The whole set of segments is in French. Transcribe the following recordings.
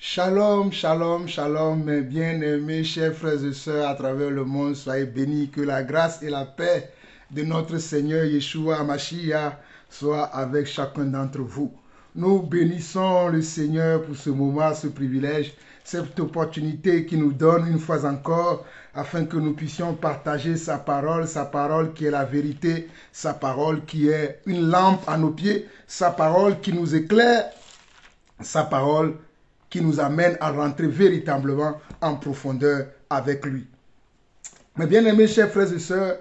Shalom, shalom, shalom, mes bien-aimés, chers frères et sœurs à travers le monde, soyez bénis, que la grâce et la paix de notre Seigneur Yeshua Hamashiach soient avec chacun d'entre vous. Nous bénissons le Seigneur pour ce moment, ce privilège, cette opportunité qu'il nous donne une fois encore, afin que nous puissions partager sa parole qui est la vérité, sa parole qui est une lampe à nos pieds, sa parole qui nous éclaire, sa parole qui nous amène à rentrer véritablement en profondeur avec lui. Mes bien-aimés, chers frères et sœurs,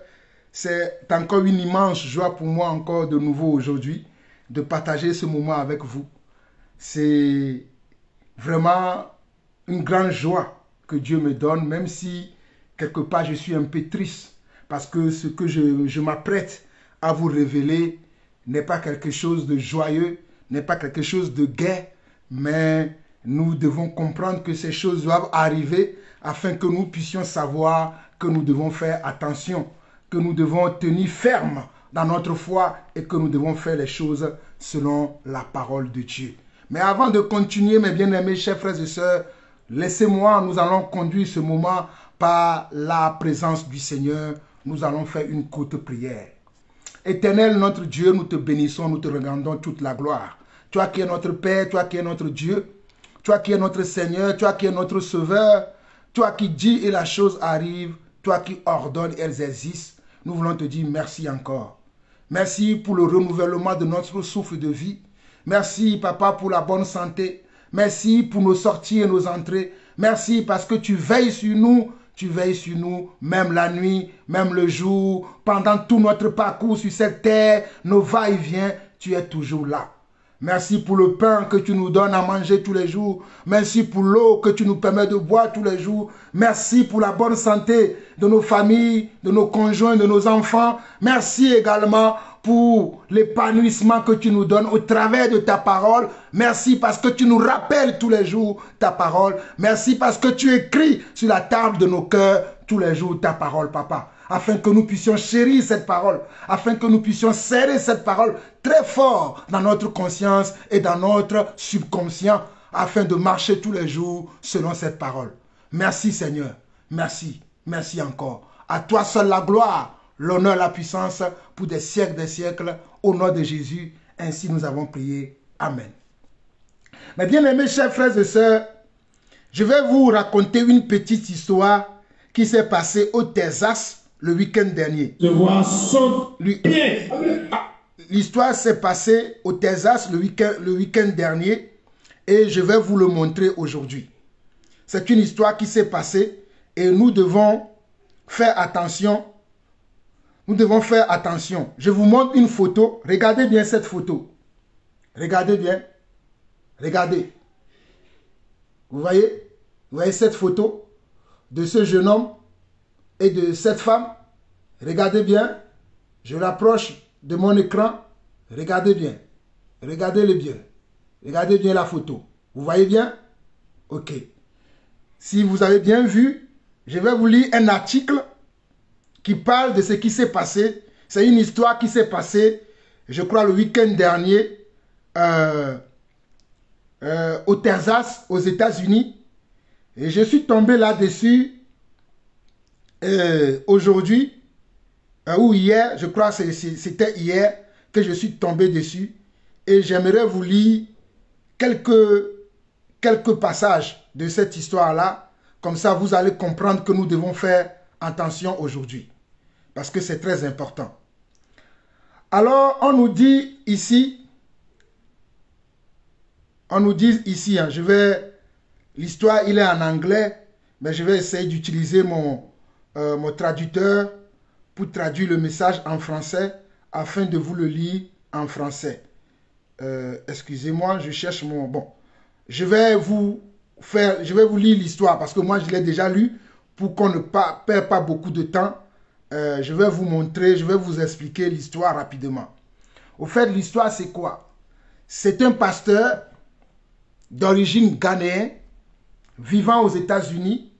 c'est encore une immense joie pour moi encore de nouveau aujourd'hui de partager ce moment avec vous. C'est vraiment une grande joie que Dieu me donne, même si quelque part je suis un peu triste, parce que ce que je m'apprête à vous révéler n'est pas quelque chose de joyeux, n'est pas quelque chose de gai, mais nous devons comprendre que ces choses doivent arriver afin que nous puissions savoir que nous devons faire attention, que nous devons tenir ferme dans notre foi et que nous devons faire les choses selon la parole de Dieu. Mais avant de continuer, mes bien-aimés, chers frères et sœurs, laissez-moi, nous allons conduire ce moment par la présence du Seigneur. Nous allons faire une courte prière. Éternel, notre Dieu, nous te bénissons, nous te rendons toute la gloire. Toi qui es notre Père, toi qui es notre Dieu, toi qui es notre Seigneur, toi qui es notre Sauveur, toi qui dis et la chose arrive, toi qui ordonnes et elles existent, nous voulons te dire merci encore. Merci pour le renouvellement de notre souffle de vie. Merci, Papa, pour la bonne santé. Merci pour nos sorties et nos entrées. Merci parce que tu veilles sur nous, même la nuit, même le jour, pendant tout notre parcours sur cette terre, nos va-et-vient, tu es toujours là. Merci pour le pain que tu nous donnes à manger tous les jours. Merci pour l'eau que tu nous permets de boire tous les jours. Merci pour la bonne santé de nos familles, de nos conjoints, de nos enfants. Merci également pour l'épanouissement que tu nous donnes au travers de ta parole. Merci parce que tu nous rappelles tous les jours ta parole. Merci parce que tu écris sur la table de nos cœurs tous les jours ta parole, Papa. Afin que nous puissions chérir cette parole, afin que nous puissions serrer cette parole très fort dans notre conscience et dans notre subconscient, afin de marcher tous les jours selon cette parole. Merci Seigneur, merci, merci encore. À toi seul la gloire, l'honneur, la puissance pour des siècles, au nom de Jésus. Ainsi nous avons prié. Amen. Mes bien-aimés chers frères et sœurs, je vais vous raconter une petite histoire qui s'est passée au Texas le week-end dernier. L'histoire s'est passée au Texas le week-end dernier et je vais vous le montrer aujourd'hui. C'est une histoire qui s'est passée et nous devons faire attention. Nous devons faire attention. Je vous montre une photo. Regardez bien cette photo. Regardez bien. Regardez. Vous voyez? Vous voyez cette photo de ce jeune homme et de cette femme? Regardez bien. Je rapproche de mon écran. Regardez bien. Regardez-le bien. Regardez bien la photo. Vous voyez bien? Ok. Si vous avez bien vu, je vais vous lire un article qui parle de ce qui s'est passé. C'est une histoire qui s'est passée, je crois, le week-end dernier au Texas, aux États-Unis. Et je suis tombé là-dessus aujourd'hui, ou hier, je crois que c'était hier que je suis tombé dessus. Et j'aimerais vous lire quelques passages de cette histoire-là. Comme ça, vous allez comprendre que nous devons faire attention aujourd'hui. Parce que c'est très important. Alors, on nous dit ici, hein, l'histoire, il est en anglais, mais je vais essayer d'utiliser mon traducteur pour traduire le message en français afin de vous le lire en français. Excusez-moi, je cherche mon... Bon, je vais vous lire l'histoire parce que moi, je l'ai déjà lu pour qu'on ne perd pas beaucoup de temps. Je vais vous montrer, je vais vous expliquer l'histoire rapidement. Au fait, l'histoire, c'est quoi? C'est un pasteur d'origine ghanéenne, vivant aux États-Unis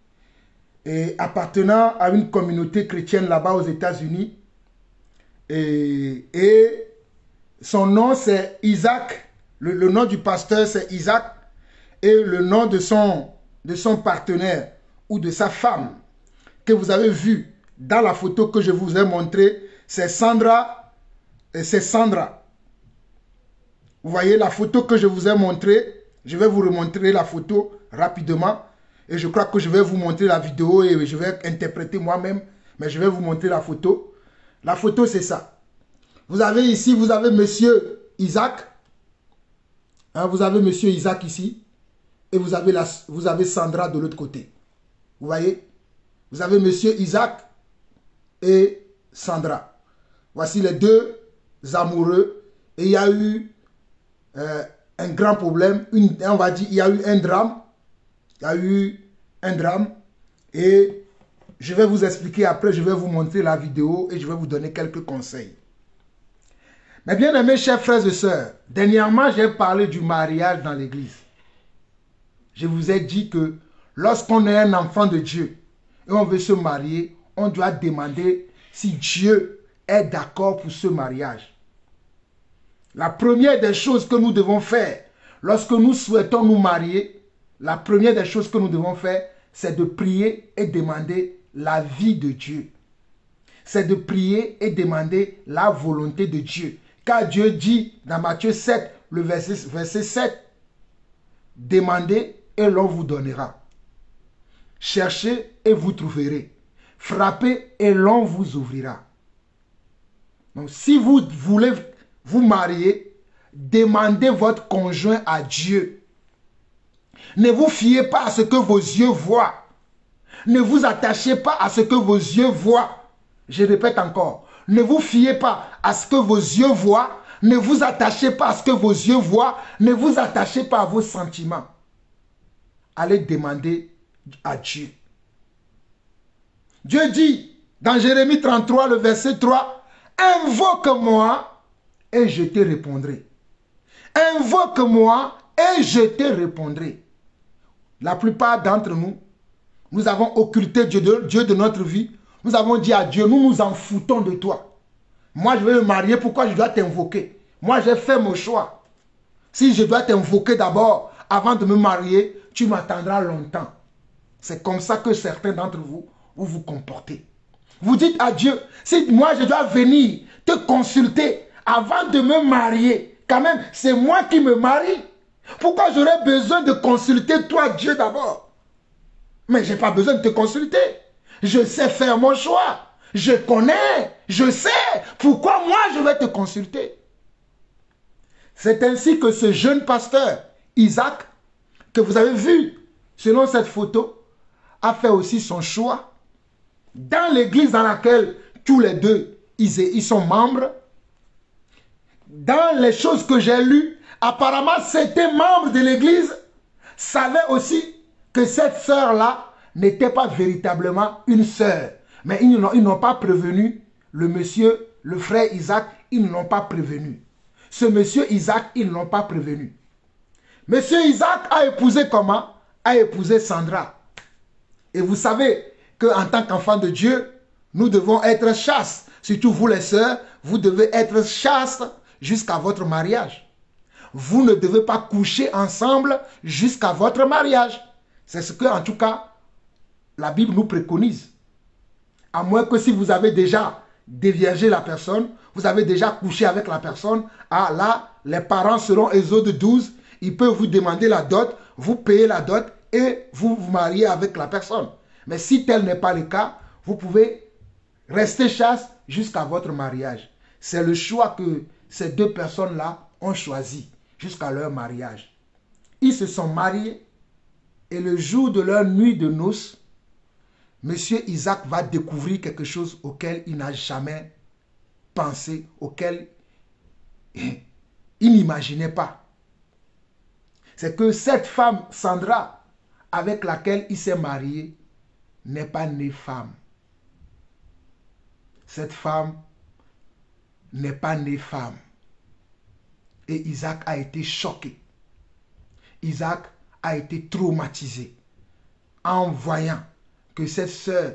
et appartenant à une communauté chrétienne là-bas aux États-Unis. Et son nom, c'est Isaac. Le nom du pasteur, c'est Isaac. et le nom de son partenaire ou de sa femme que vous avez vu dans la photo que je vous ai montrée, c'est Sandra. C'est Sandra. Vous voyez la photo que je vous ai montrée. Je vais vous remontrer la photo rapidement. Et je crois que je vais vous montrer la vidéo et je vais interpréter moi-même. Mais je vais vous montrer la photo. La photo, c'est ça. Vous avez ici, vous avez monsieur Isaac. Hein, vous avez monsieur Isaac ici. Et vous avez Sandra de l'autre côté. Vous voyez? Vous avez monsieur Isaac et Sandra. Voici les deux amoureux. Et il y a eu un grand problème. On va dire, il y a eu un drame. Il y a eu un drame. Et je vais vous expliquer après. Je vais vous montrer la vidéo et je vais vous donner quelques conseils. Mais bien aimés chers frères et sœurs, dernièrement j'ai parlé du mariage dans l'église. Je vous ai dit que lorsqu'on est un enfant de Dieu et on veut se marier, on doit demander si Dieu est d'accord pour ce mariage. La première des choses que nous devons faire lorsque nous souhaitons nous marier, la première des choses que nous devons faire, c'est de prier et demander la vie de Dieu. C'est de prier et demander la volonté de Dieu. Car Dieu dit dans Matthieu 7, le verset 7, demandez et l'on vous donnera. Cherchez et vous trouverez. Frappez et l'on vous ouvrira. Donc si vous voulez vous marier, demandez votre conjoint à Dieu. Ne vous fiez pas à ce que vos yeux voient. Ne vous attachez pas à ce que vos yeux voient. Je répète encore. Ne vous fiez pas à ce que vos yeux voient. Ne vous attachez pas à ce que vos yeux voient. Ne vous attachez pas à vos sentiments. Allez demander à Dieu. Dieu dit dans Jérémie 33, le verset 3, « Invoque-moi et je te répondrai. Invoque-moi et je te répondrai. » La plupart d'entre nous, nous avons occulté Dieu de notre vie. Nous avons dit à Dieu, nous nous en foutons de toi. Moi, je vais me marier, pourquoi je dois t'invoquer? Moi, j'ai fait mon choix. Si je dois t'invoquer d'abord, avant de me marier, tu m'attendras longtemps. C'est comme ça que certains d'entre vous, vous vous comportez. Vous dites à Dieu, si moi je dois venir te consulter avant de me marier, quand même, c'est moi qui me marie. Pourquoi j'aurais besoin de consulter toi, Dieu, d'abord? Mais je n'ai pas besoin de te consulter. Je sais faire mon choix. Je connais, je sais. Pourquoi moi je vais te consulter? C'est ainsi que ce jeune pasteur, Isaac, que vous avez vu, selon cette photo, a fait aussi son choix dans l'église dans laquelle tous les deux, ils sont membres. Dans les choses que j'ai lues, apparemment, certains membres de l'église savaient aussi que cette sœur-là n'était pas véritablement une sœur. Mais ils n'ont pas prévenu le monsieur, le frère Isaac, ils ne l'ont pas prévenu. Ce monsieur Isaac, ils ne l'ont pas prévenu. Monsieur Isaac a épousé comment? A épousé Sandra. Et vous savez qu'en tant qu'enfant de Dieu, nous devons être chastes. Surtout vous les sœurs, vous devez être chastes jusqu'à votre mariage. Vous ne devez pas coucher ensemble jusqu'à votre mariage. C'est ce que, en tout cas, la Bible nous préconise. À moins que si vous avez déjà déviergé la personne, vous avez déjà couché avec la personne, ah là, les parents selon Exode 12, ils peuvent vous demander la dot, vous payez la dot et vous vous mariez avec la personne. Mais si tel n'est pas le cas, vous pouvez rester chaste jusqu'à votre mariage. C'est le choix que ces deux personnes-là ont choisi jusqu'à leur mariage. Ils se sont mariés et le jour de leur nuit de noces, Monsieur Isaac va découvrir quelque chose auquel il n'a jamais pensé, auquel il n'imaginait pas. C'est que cette femme, Sandra, avec laquelle il s'est marié, n'est pas née femme. Cette femme n'est pas née femme. Et Isaac a été choqué. Isaac a été traumatisé en voyant que cette sœur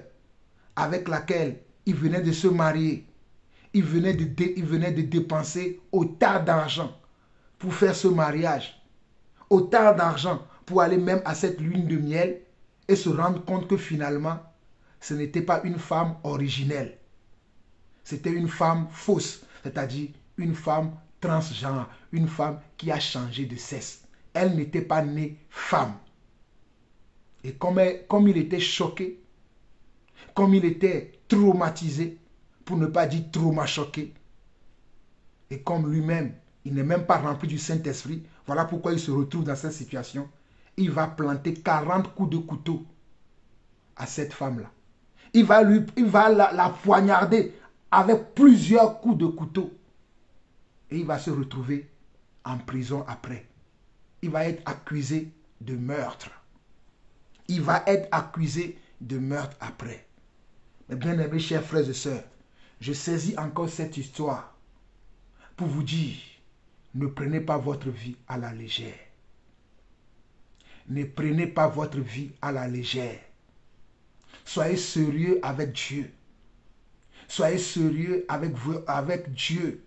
avec laquelle il venait de se marier, il venait de dépenser autant d'argent pour faire ce mariage, autant d'argent pour aller même à cette lune de miel et se rendre compte que finalement, ce n'était pas une femme originelle. C'était une femme fausse, c'est-à-dire une femme transgenre, une femme qui a changé de sexe. Elle n'était pas née femme. Et comme il était choqué, comme il était traumatisé, pour ne pas dire trauma-choqué, et comme lui-même, il n'est même pas rempli du Saint-Esprit, voilà pourquoi il se retrouve dans cette situation, il va planter 40 coups de couteau à cette femme-là. Il va la poignarder avec plusieurs coups de couteau. Et il va se retrouver en prison après. Il va être accusé de meurtre. Il va être accusé de meurtre après. Mais bien aimés, chers frères et sœurs, je saisis encore cette histoire pour vous dire, ne prenez pas votre vie à la légère. Ne prenez pas votre vie à la légère. Soyez sérieux avec Dieu. Soyez sérieux avec Dieu.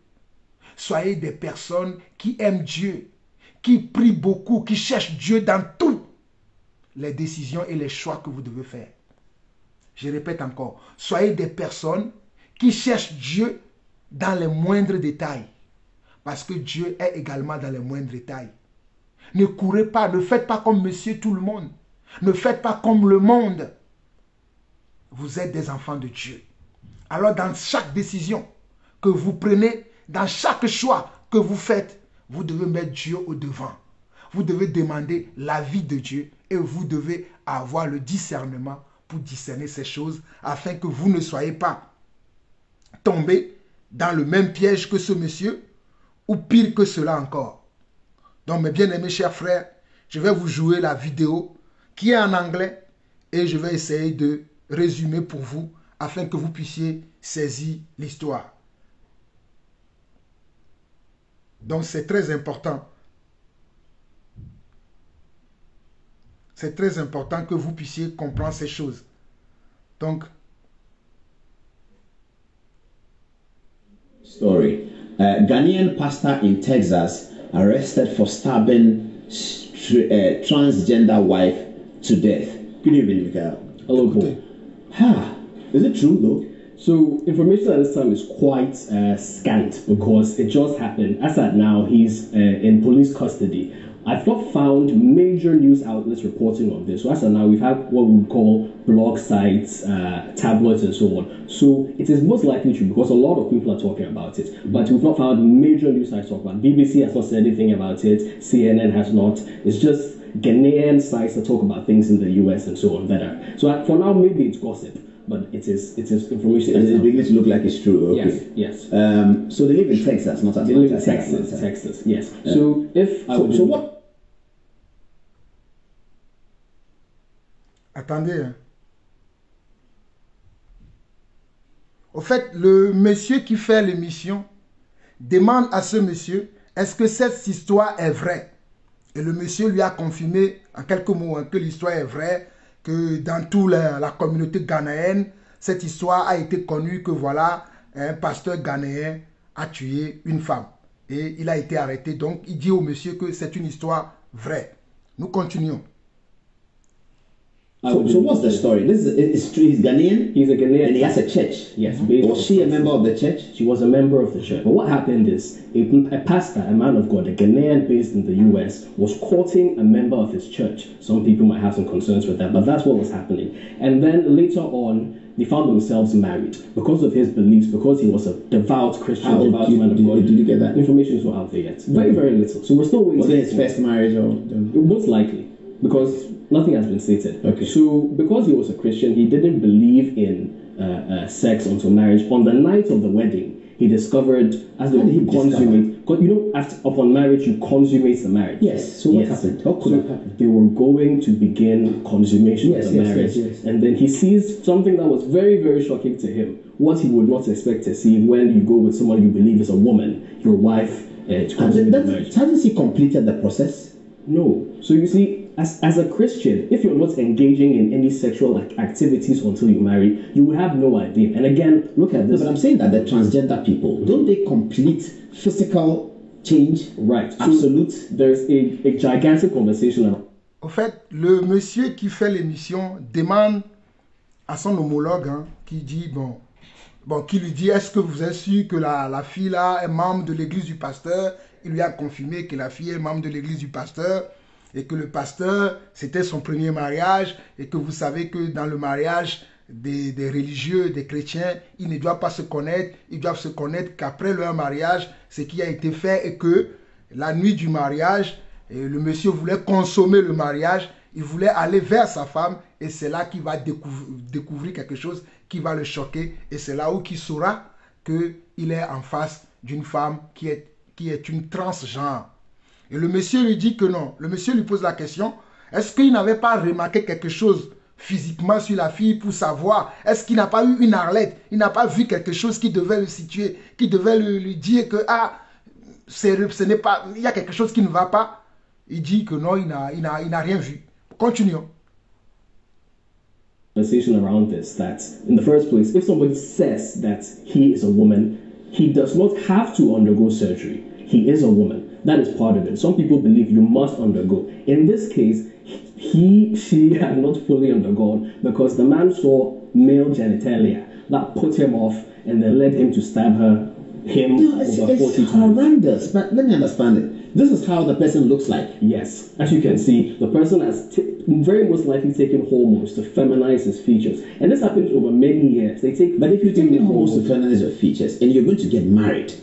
Soyez des personnes qui aiment Dieu, qui prient beaucoup, qui cherchent Dieu dans toutes les décisions et les choix que vous devez faire. Je répète encore, soyez des personnes qui cherchent Dieu dans les moindres détails. Parce que Dieu est également dans les moindres détails. Ne courez pas, ne faites pas comme monsieur tout le monde. Ne faites pas comme le monde. Vous êtes des enfants de Dieu. Alors dans chaque décision que vous prenez, dans chaque choix que vous faites, vous devez mettre Dieu au devant. Vous devez demander l'avis de Dieu et vous devez avoir le discernement pour discerner ces choses afin que vous ne soyez pas tombés dans le même piège que ce monsieur ou pire que cela encore. Donc mes bien-aimés chers frères, je vais vous jouer la vidéo qui est en anglais et je vais essayer de résumer pour vous afin que vous puissiez saisir l'histoire. Donc c'est très important. C'est très important que vous puissiez comprendre ces choses. Donc, story. Ghanaian pastor in Texas arrested for stabbing transgender wife to death. Good evening, Michael. Hello, Paul. Ha! Is it true though? So information at this time is quite scant because it just happened. As at now, he's in police custody. I've not found major news outlets reporting on this. So as of now, we've had what we would call blog sites, tablets, and so on. So it is most likely true because a lot of people are talking about it. But we've not found major news sites talk about it. BBC has not said anything about it. CNN has not. It's just Ghanaian sites that talk about things in the US and so on better. So for now, maybe it's gossip. But it is information. And it begins to look like it's true. Okay. Yes. So they live in Texas, not Atlanta. They live in Texas. Yes. Yeah. So if so what? Attendez. Hein. Au fait, le monsieur qui fait l'émission demande à ce monsieur, est-ce que cette histoire est vraie? Et le monsieur lui a confirmé en quelques mots hein, que l'histoire est vraie, que dans toute la communauté ghanéenne, cette histoire a été connue que voilà, un pasteur ghanéen a tué une femme. Et il a été arrêté. Donc, il dit au monsieur que c'est une histoire vraie. Nous continuons. So what's the story? This is he's Ghanaian. He's a Ghanaian. And he has a church. Yes. Was she a member of the church? She was a member of the church. But what happened is a pastor, a man of God, a Ghanaian based in the US, was courting a member of his church. Some people might have some concerns with that, but that's what was happening. And then later on, they found themselves married because of his beliefs, because he was a devout Christian, devout man of God. Did you get that? Information is not out there yet. Very, very little. So we're still waiting. Was it his first marriage or? Most likely, because nothing has been stated. Okay. So because he was a Christian, he didn't believe in sex until marriage. On the night of the wedding, he discovered as they consummate. You know, upon marriage, you consummate the marriage. Yes. So what happened? How could it happen? They were going to begin consummation of the marriage, and then he sees something that was very, very shocking to him. What he would not expect to see when you go with someone you believe is a woman, your wife, to consummate the marriage. Hasn't he completed the process? No. So you see, as a Christian, if you're not engaging in any sexual activities until you marry, you will have no idea. And again, look at this. No, but I'm saying that the transgender people, don't they complete physical change? Right. Absolute. So there's a gigantic conversation around au fait, le monsieur qui fait l'émission demande à son homologue, hein, qui dit, qui lui dit, est-ce que vous êtes sûr que la fille là est membre de l'église du pasteur? Il lui a confirmé que la fille est membre de l'église du pasteur et que le pasteur, c'était son premier mariage et que vous savez que dans le mariage des religieux, des chrétiens, ils ne doivent pas se connaître, ils doivent se connaître qu'après leur mariage, ce qui a été fait est que la nuit du mariage, le monsieur voulait consommer le mariage, il voulait aller vers sa femme et c'est là qu'il va découvrir quelque chose qui va le choquer et c'est là où il saura qu'il est en face d'une femme qui est une transgenre. Et le monsieur lui dit que non. Le monsieur lui pose la question, est-ce qu'il n'avait pas remarqué quelque chose physiquement sur la fille pour savoir, est-ce qu'il n'a pas eu une arlette, il n'a pas vu quelque chose qui devait le situer, qui devait lui dire que ce n'est pas, il y a quelque chose qui ne va pas. Il dit que non, il n'a rien vu. Continuons. Conversation around this, that in the first place, if somebody says that he is a woman, he does not have to undergo surgery. He is a woman. That is part of it. Some people believe you must undergo. In this case, she had not fully undergone because the man saw male genitalia. That put him off and then led him to stab him over 40 times. Horrendous, but let me understand it. This is how the person looks like. Yes, as you can see, the person has very most likely taken hormones to feminize his features. And this happens over many years. But if you're taking hormones to feminize your features and you're going to get married,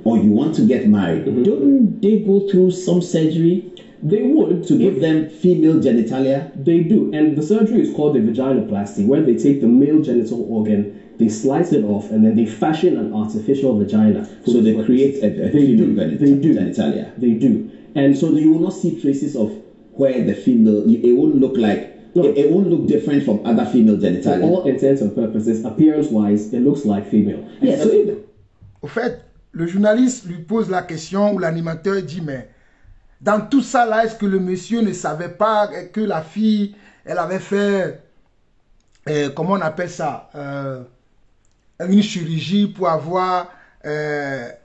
or you want to get married, don't they go through some surgery? They would. To give them female genitalia? They do. And the surgery is called a vaginoplasty, where they take the male genital organ, they slice it off, and then they fashion an artificial vagina. So they create a female genitalia? They do. And so you will not see traces of where the female, it won't look like, it won't look different from other female genitalia? For all intents and purposes, appearance-wise, it looks like female. Yeah, so au fait, le journaliste lui pose la question où l'animateur dit, mais dans tout ça là, est-ce que le monsieur ne savait pas que la fille, elle avait fait, comment on appelle ça, une chirurgie pour avoir voilà,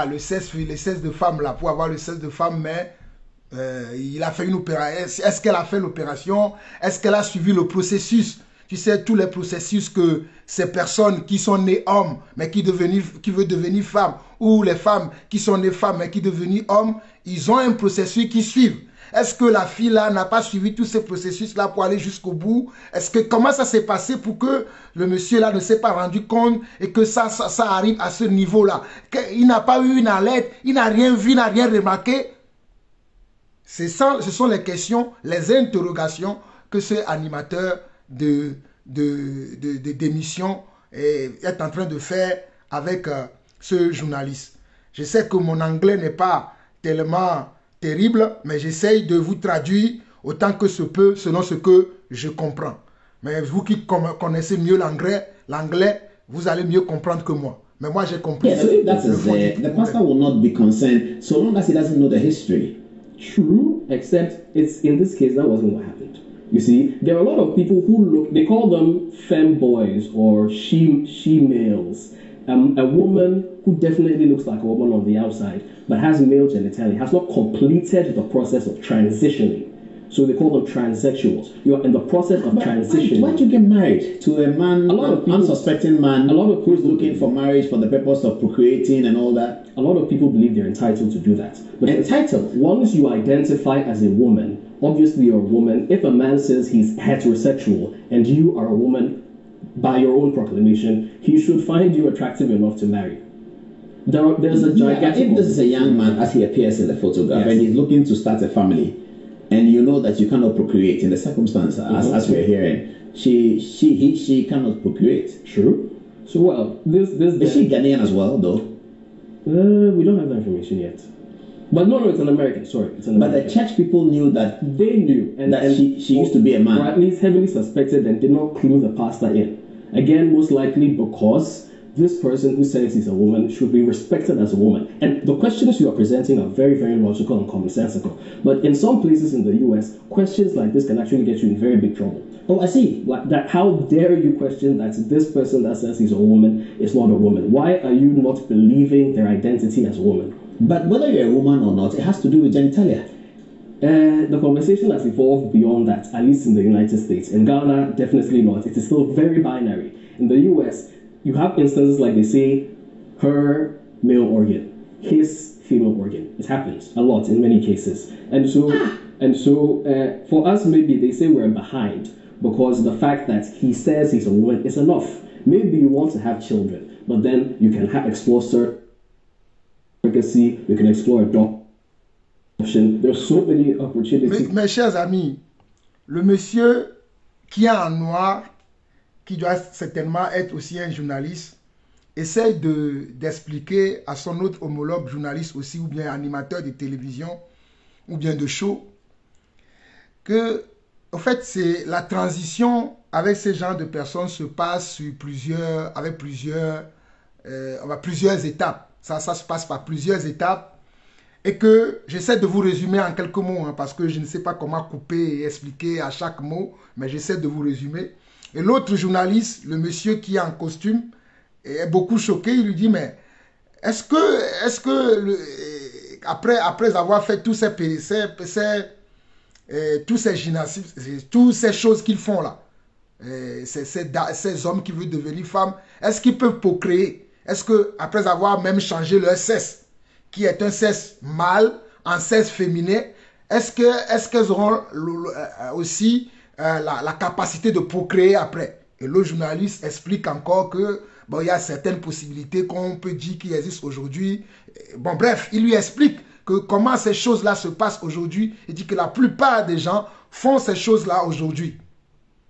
le sexe de femme là, pour avoir le sexe de femme, mais il a fait une opération. Est-ce qu'elle a fait l'opération? Est-ce qu'elle a suivi le processus? Tu sais, tous les processus que ces personnes qui sont nées hommes, mais qui veulent devenir femmes, ou les femmes qui sont nées femmes, mais qui deviennent hommes, ils ont un processus qu'ils suivent. Est-ce que la fille là n'a pas suivi tous ces processus là pour aller jusqu'au bout? Comment ça s'est passé pour que le monsieur là ne s'est pas rendu compte et que ça arrive à ce niveau là? Il n'a pas eu une alerte, il n'a rien vu, il n'a rien remarqué. Ce sont les questions, les interrogations que ce animateur d'émission est en train de faire avec ce journaliste. Je sais que mon anglais n'est pas tellement terrible, mais j'essaye de vous traduire autant que ce peut selon ce que je comprends. Mais vous qui connaissez mieux l'anglais, vous allez mieux comprendre que moi. Mais moi j'ai compris. Yeah, so if that is there, the pastor will not be concerned so long as he doesn't know the history. True, except in this case that wasn't what happened. You see, there are a lot of people who they call them femboys or she-males. A woman who definitely looks like a woman on the outside, but has male genitalia, has not completed the process of transitioning. So they call them transsexuals. You are in the process of transitioning. Why do you get married to a man, an unsuspecting man, a lot of people who's looking for marriage for the purpose of procreating and all that? A lot of people believe they're entitled to do that. But entitled? Once you identify as a woman, obviously you're a woman. If a man says he's heterosexual and you are a woman, by your own proclamation, he should find you attractive enough to marry. There's a gigantic... If this is a young man, as he appears in the photograph, and he's looking to start a family, and you know that you cannot procreate in the circumstance, as we're hearing, she cannot procreate. True. So, well, is she Ghanaian as well, though? We don't have that information yet. But no, it's an American. Sorry, it's an American. But the church people knew that. They knew, and she used to be a man. Or at least heavily suspected, and did not clue the pastor in. Again, most likely because this person who says he's a woman should be respected as a woman. And the questions you are presenting are very, very logical and commonsensical. But in some places in the US, questions like this can actually get you in very big trouble. Oh, I see. Like that, how dare you question that this person that says he's a woman is not a woman? Why are you not believing their identity as a woman? But whether you're a woman or not, it has to do with genitalia. The conversation has evolved beyond that, at least in the United States. In Ghana, definitely not. It is still very binary. In the US, you have instances like they say, her male organ, his female organ. It happens a lot in many cases. And so for us, maybe they say we're behind because the fact that he says he's a woman is enough. Maybe you want to have children, but then you can explore surrogacy, you can explore adoption. There's so many opportunities. Mes chers amis, le monsieur qui est en noir, qui doit certainement être aussi un journaliste, essaye d'expliquer à son autre homologue journaliste aussi, ou bien animateur de télévision, ou bien de show, que, en fait, c'est la transition avec ces genres de personnes se passe sur plusieurs étapes. Ça se passe par plusieurs étapes. Et que j'essaie de vous résumer en quelques mots, hein, parce que je ne sais pas comment couper et expliquer à chaque mot, mais j'essaie de vous résumer. Et l'autre journaliste, le monsieur qui est en costume, est beaucoup choqué. Il lui dit, mais est-ce que après avoir fait tous ces gymnastiques, toutes ces choses qu'ils font là, ces hommes qui veulent devenir femmes, est-ce qu'ils peuvent procréer? Est-ce que après avoir même changé leur sexe, qui est un sexe mâle en sexe féminin, est-ce qu'elles auront aussi la capacité de procréer après? Et le journaliste explique encore que bon, il y a certaines possibilités qu'on peut dire qui existent aujourd'hui. Bon, bref, il lui explique que comment ces choses-là se passent aujourd'hui. Il dit que la plupart des gens font ces choses-là aujourd'hui.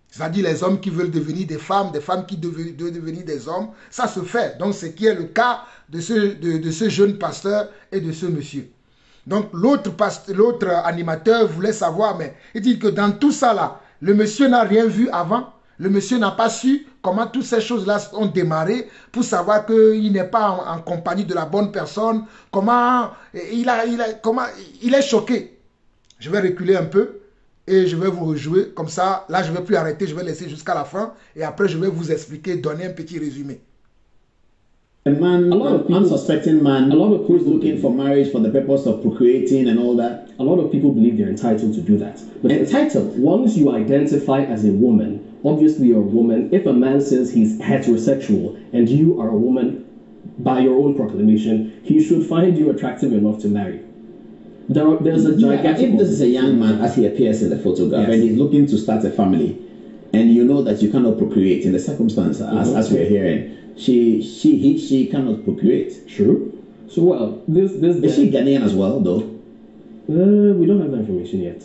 C'est-à-dire les hommes qui veulent devenir des femmes qui veulent devenir des hommes, ça se fait. Donc, ce qui est le cas de ce jeune pasteur et de ce monsieur. Donc, l'autre animateur voulait savoir, mais il dit que dans tout ça là, le monsieur n'a rien vu avant. Le monsieur n'a pas su comment toutes ces choses-là ont démarré pour savoir qu'il n'est pas en compagnie de la bonne personne. Comment il est choqué. Je vais reculer un peu et je vais vous rejouer. Comme ça, là, je ne vais plus arrêter. Je vais laisser jusqu'à la fin et après, je vais vous expliquer, donner un petit résumé. A unsuspecting man who's looking for marriage for the purpose of procreating and all that. A lot of people believe they're entitled to do that. But Entitled? Once you identify as a woman, obviously you're a woman. If a man says he's heterosexual and you are a woman, by your own proclamation, he should find you attractive enough to marry. There's a gigantic... If this is a young man, as he appears in the photograph, Yes. and he's looking to start a family, and you know that you cannot procreate in the circumstance, as we're hearing, she cannot procreate. True. So, well, this Is she Ghanaian as well, though? we don't have that information yet.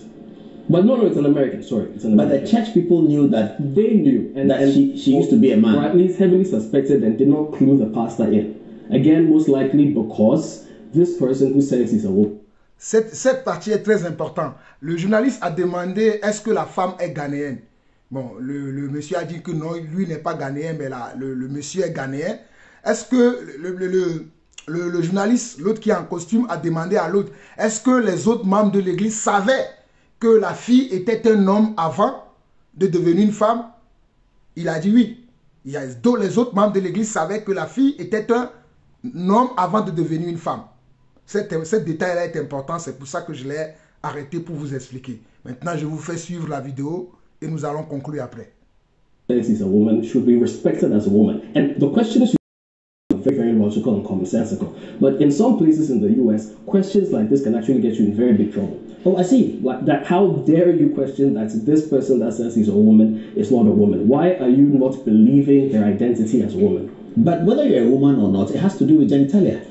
But no, it's an American. Sorry, it's an But American. the church people knew that They knew, and she used to be a man. or at least heavily suspected, and did not clue the pastor in. Again, most likely because this person who says he's a woman. Cette partie est très importante. Le journaliste a demandé est-ce que la femme est ghanéenne. Bon, le monsieur a dit que non, lui n'est pas ghanéen, mais le monsieur est ghanéen. Est-ce que le journaliste, l'autre qui est en costume, a demandé à l'autre, est-ce que les autres membres de l'église savaient que la fille était un homme avant de devenir une femme? Il a dit oui. Les autres membres de l'église savaient que la fille était un homme avant de devenir une femme. Ce détail-là est important, c'est pour ça que je l'ai arrêté pour vous expliquer. Maintenant, je vous fais suivre la vidéo et nous allons conclure après. Says a woman should be respected as a woman. And the question is very, very logical and commonsensical. But in some places in the US, questions like this can actually get you in very big trouble. Oh, I see. Like that, how dare you question that this person that says he's a woman is not a woman? Why are you not believing their identity as a woman? But whether you're a woman or not, it has to do with genitalia.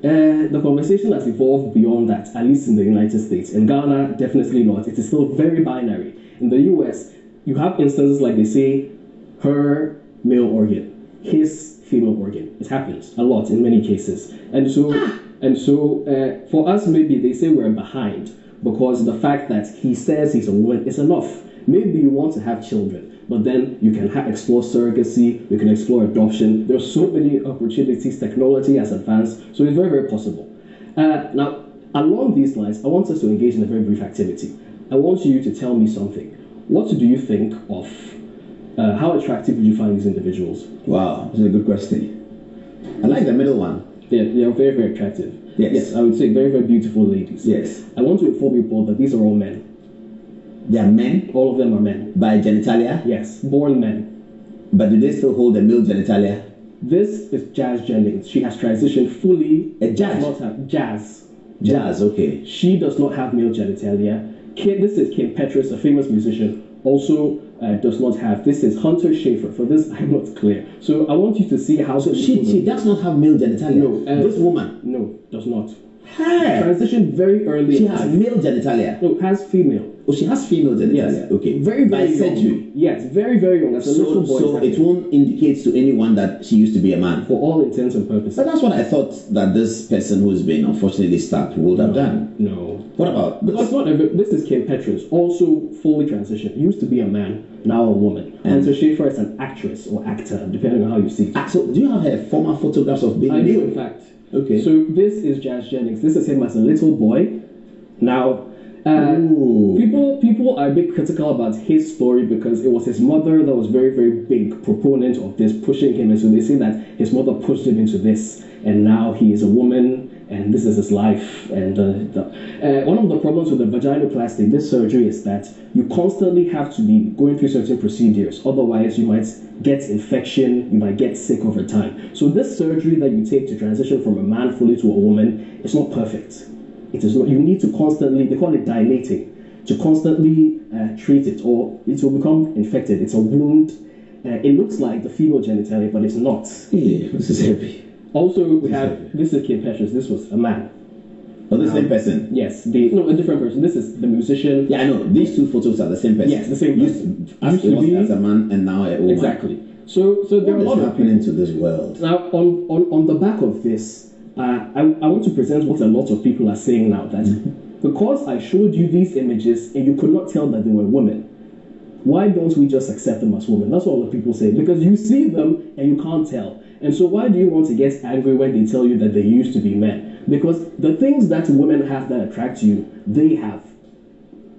The conversation has evolved beyond that, at least in the United States. In Ghana, definitely not. It is still very binary. In the US, you have instances like they say, her male organ, his female organ. It happens a lot in many cases. And so for us, maybe they say we're behind because the fact that he says he's a woman is enough. Maybe you want to have children, but then you can explore surrogacy, you can explore adoption. There's so many opportunities, technology has advanced, so it's very, very possible. Now, along these lines, I want us to engage in a very brief activity. I want you to tell me something. What do you think of, how attractive do you find these individuals? Wow, that's a good question. I like the middle one. They're very, very attractive. Yes. I would say very, very beautiful ladies. Yes. I want to inform you, Paul, that these are all men. They are men? All of them are men. By genitalia? Yes, born men. But do they still hold the male genitalia? This is Jazz Jennings. She has transitioned fully. A Jazz? Does not have Jazz. Jazz, okay. She does not have male genitalia. This is Kim Petras, a famous musician, also does not have. This is Hunter Schafer. For this, I'm not clear. So I want you to see how. So she does not have male genitalia? No. This woman? No, does not. Her? Transitioned very early. She has male genitalia? No, has female. Oh, she has female genitalia? Yes. Okay. Very, very by young. surgery? Yes, very, very young. As a little boy. So it won't indicate to anyone that she used to be a man? For all intents and purposes. But that's what I thought that this person who's been unfortunately stabbed would have done. No. What about? Because this is Kim Petras, also fully transitioned. Used to be a man, now a woman. And so Schafer is an actress or actor, depending on how you see it. So do you have her former photographs of being I male? do, in fact. Okay. So this is Jazz Jennings. This is him as a little boy. Now, people are a bit critical about his story because it was his mother that was very, very big proponent of this, pushing him. And so they say that his mother pushed him into this, and now he is a woman, and this is his life. And one of the problems with the vaginoplasty, this surgery, is that you constantly have to be going through certain procedures. Otherwise, you might get infection, you might get sick over time. So this surgery that you take to transition from a man fully to a woman, it's not perfect. It is not. You need to constantly, they call it dilating, to constantly treat it, or it will become infected. It's a wound. It looks like the female genitalia, but it's not. Yeah, this is heavy. Also, we have, this is Kim Petras. This was a man. Oh, the same person? Yes. No, a different person. This is the musician. Yeah, I know. These two photos are the same person. Yes, the same person. Used to be as a man and now a woman. Exactly. So there are a lot of happening to this world. Now, on the back of this, I want to present what a lot of people are saying now, that because I showed you these images and you could not tell that they were women, why don't we just accept them as women? That's what a lot of people say, because you see them and you can't tell. And so why do you want to get angry when they tell you that they used to be men? Because the things that women have that attract you, they have.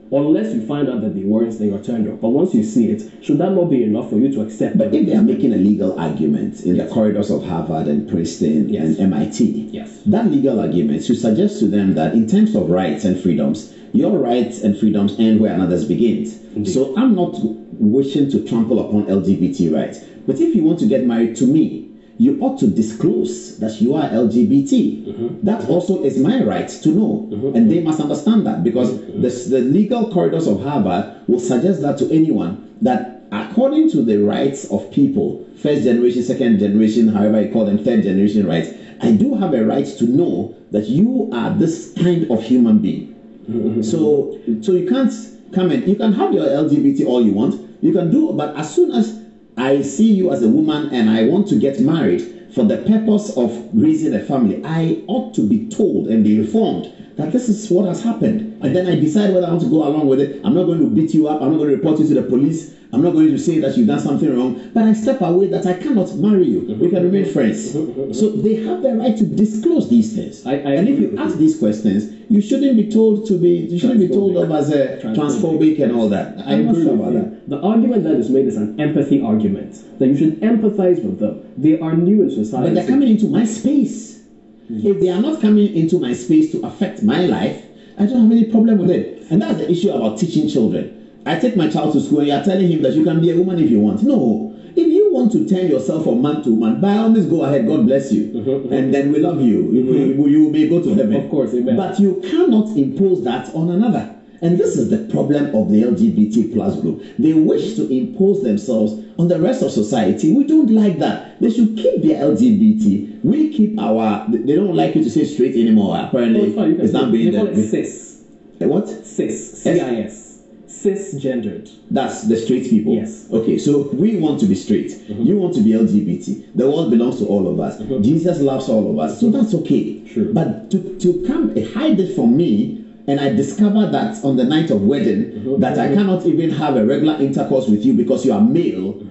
Unless you find out that they weren't, then you're turned off. But once you see it, should that not be enough for you to accept? But if they are making a legal argument in the corridors of Harvard and Princeton and MIT, that legal argument should suggest to them that in terms of rights and freedoms, your rights and freedoms end where another's begins. Indeed. So I'm not wishing to trample upon LGBT rights. But if you want to get married to me, you ought to disclose that you are LGBT. That also is my right to know. And they must understand that, because the legal corridors of Harvard will suggest that to anyone, that according to the rights of people, first generation, second generation, however you call them, third generation rights, I do have a right to know that you are this kind of human being. So you can't come in. You can have your LGBT all you want. You can do, but as soon as I see you as a woman and I want to get married for the purpose of raising a family, I ought to be told and be informed that this is what has happened. And then I decide whether I want to go along with it. I'm not going to beat you up. I'm not going to report you to the police. I'm not going to say that you've done something wrong. But I step away that I cannot marry you. We can remain friends. So they have the right to disclose these things. And if you ask these questions, you shouldn't be told to be. You shouldn't be told of as a transphobic and all that. I'm not sure about that. The argument that is made is an empathy argument, that you should empathize with them. They are new in society. But they're coming into my space. If they are not coming into my space to affect my life, I don't have any problem with it. And that's the issue about teaching children. I take my child to school and you're telling him that you can be a woman if you want. No. If you want to turn yourself from man to woman, by all means go ahead. God bless you. And then we love you. You may go to heaven. Of course, amen. But you cannot impose that on another. And this is the problem of the LGBT plus group. They wish to impose themselves on the rest of society. We don't like that. They should keep their LGBT. We keep our... They don't like you to say straight anymore. Apparently, it's not being... They call it cis. What? Cis. C-I-S. Cisgendered. That's the straight people? Yes. Okay, so we want to be straight. You want to be LGBT. The world belongs to all of us. Jesus loves all of us. So that's okay. True. But to come hide it from me, and I discover that on the night of wedding, that I cannot even have a regular intercourse with you because you are male,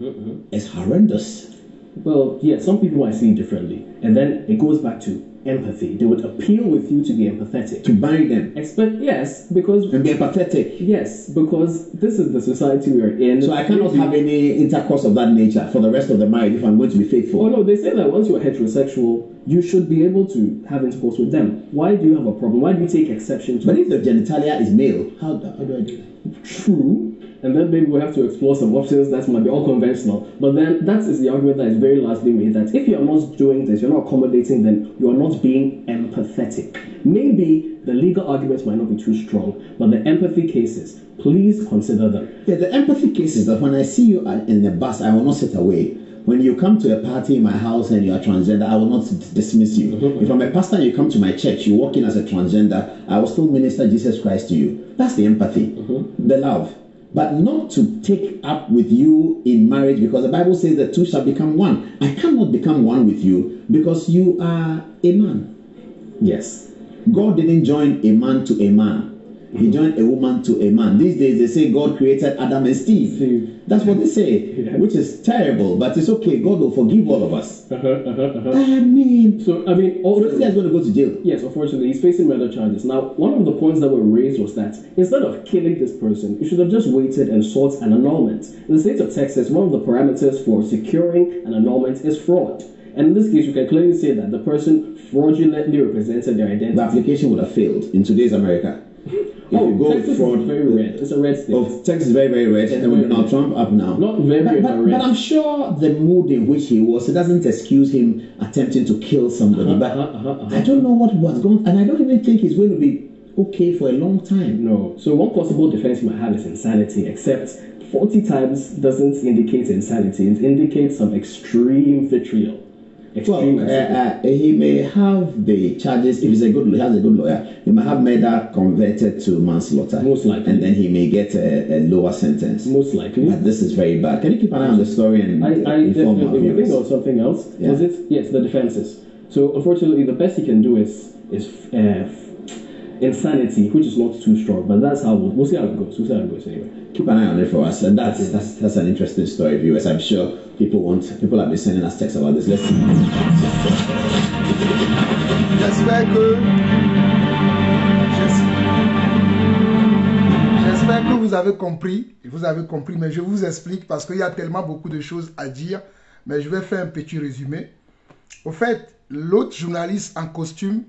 is horrendous. Well, yeah, some people might see it differently. And then it goes back to, empathy. They would appeal with you to be empathetic. To marry them. Yes, because... And be empathetic. Yes, because this is the society we are in. So I cannot have any intercourse of that nature for the rest of the marriage if I'm going to be faithful. Oh no, they say that once you're heterosexual, you should be able to have intercourse with them. Why do you have a problem? Why do you take exception to But if the genitalia is male, how do I do that? True. And then maybe we'll have to explore some options that might be unconventional. But then that is the argument that is very largely made, that if you're not doing this, you're not accommodating them, you're not being empathetic. Maybe the legal arguments might not be too strong, but the empathy cases, please consider them. Yeah, the empathy case is that when I see you in the bus, I will not sit away. When you come to a party in my house and you are transgender, I will not dismiss you. If I'm a pastor and you come to my church, you walk in as a transgender, I will still minister Jesus Christ to you. That's the empathy, the love. But not to take up with you in marriage, because the Bible says the two shall become one. I cannot become one with you because you are a man. Yes. God didn't join a man to a man. He joined a woman to a man. These days they say God created Adam and Steve. That's what they say, which is terrible, but it's okay. God will forgive all of us. I mean, all this guy's going to go to jail. Yes, unfortunately, he's facing murder charges. Now, one of the points that were raised was that instead of killing this person, you should have just waited and sought an annulment. In the state of Texas, one of the parameters for securing an annulment is fraud. And in this case, you can clearly say that the person fraudulently represented their identity. The application would have failed in today's America. Texas is very red. It's a red state. Texas is very, very red. And with Donald Trump up now. Not very, very red. But I'm sure the mood in which he was, it doesn't excuse him attempting to kill somebody. I don't know what was going on. And I don't even think he's going to be okay for a long time. No. So one possible defense you might have is insanity, except 40 times doesn't indicate insanity. It indicates some extreme vitriol. He may have the charges. If he has a good lawyer, he might have murder converted to manslaughter. Most likely. And then he may get a lower sentence. Most likely. But this is very bad. Can you keep an eye on the story and inform our viewers? I think of something else. Yeah. Was it? Yes, the defenses. So unfortunately, the best he can do is insanity, which is not too strong. But that's how we'll see how it goes. We'll see how it goes anyway. Keep an eye on it for us, and that's an interesting story, viewers. I'm sure people have been sending us texts about this. Let's see. J'espère que vous avez compris. Mais je vous explique parce qu'il y a tellement beaucoup de choses à dire. Mais je vais faire un petit résumé. Au fait, l'autre journaliste en costume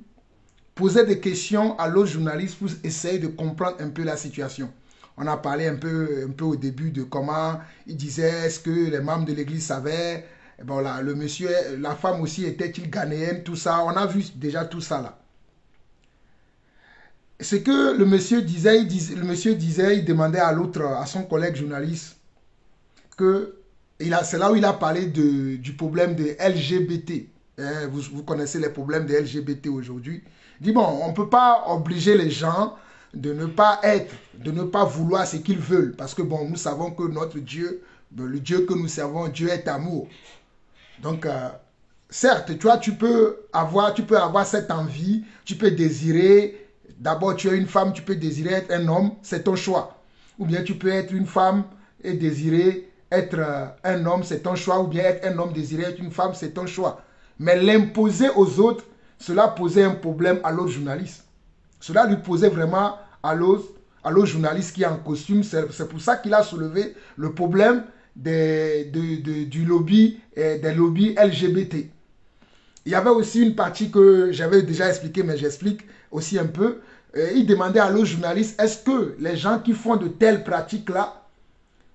posait des questions à l'autre journaliste pour essayer de comprendre un peu la situation. On a parlé un peu au début de comment il disait, est-ce que les membres de l'église savaient, bon là, le monsieur, la femme aussi était-il ghanéenne, tout ça. On a vu déjà tout ça là. Ce que le monsieur disait, il demandait à l'autre, à son collègue journaliste, que c'est là où il a parlé du problème de LGBT. Vous connaissez les problèmes de LGBT aujourd'hui. Il dit, bon, on ne peut pas obliger les gens de ne pas vouloir ce qu'ils veulent. Parce que bon, nous savons que notre Dieu, le Dieu que nous servons, Dieu est amour. Donc, certes, tu peux avoir cette envie, tu peux désirer, d'abord tu es une femme, tu peux désirer être un homme, c'est ton choix. Ou bien tu peux être une femme et désirer être un homme, c'est ton choix. Ou bien être un homme, désirer être une femme, c'est ton choix. Mais l'imposer aux autres, cela posait un problème à l'autre journaliste. Cela lui posait vraiment à l'autre journaliste qui est en costume. C'est pour ça qu'il a soulevé le problème du lobby, des lobbies LGBT. Il y avait aussi une partie que j'avais déjà expliquée, mais j'explique aussi un peu. Il demandait à l'autre journaliste, est-ce que les gens qui font de telles pratiques-là,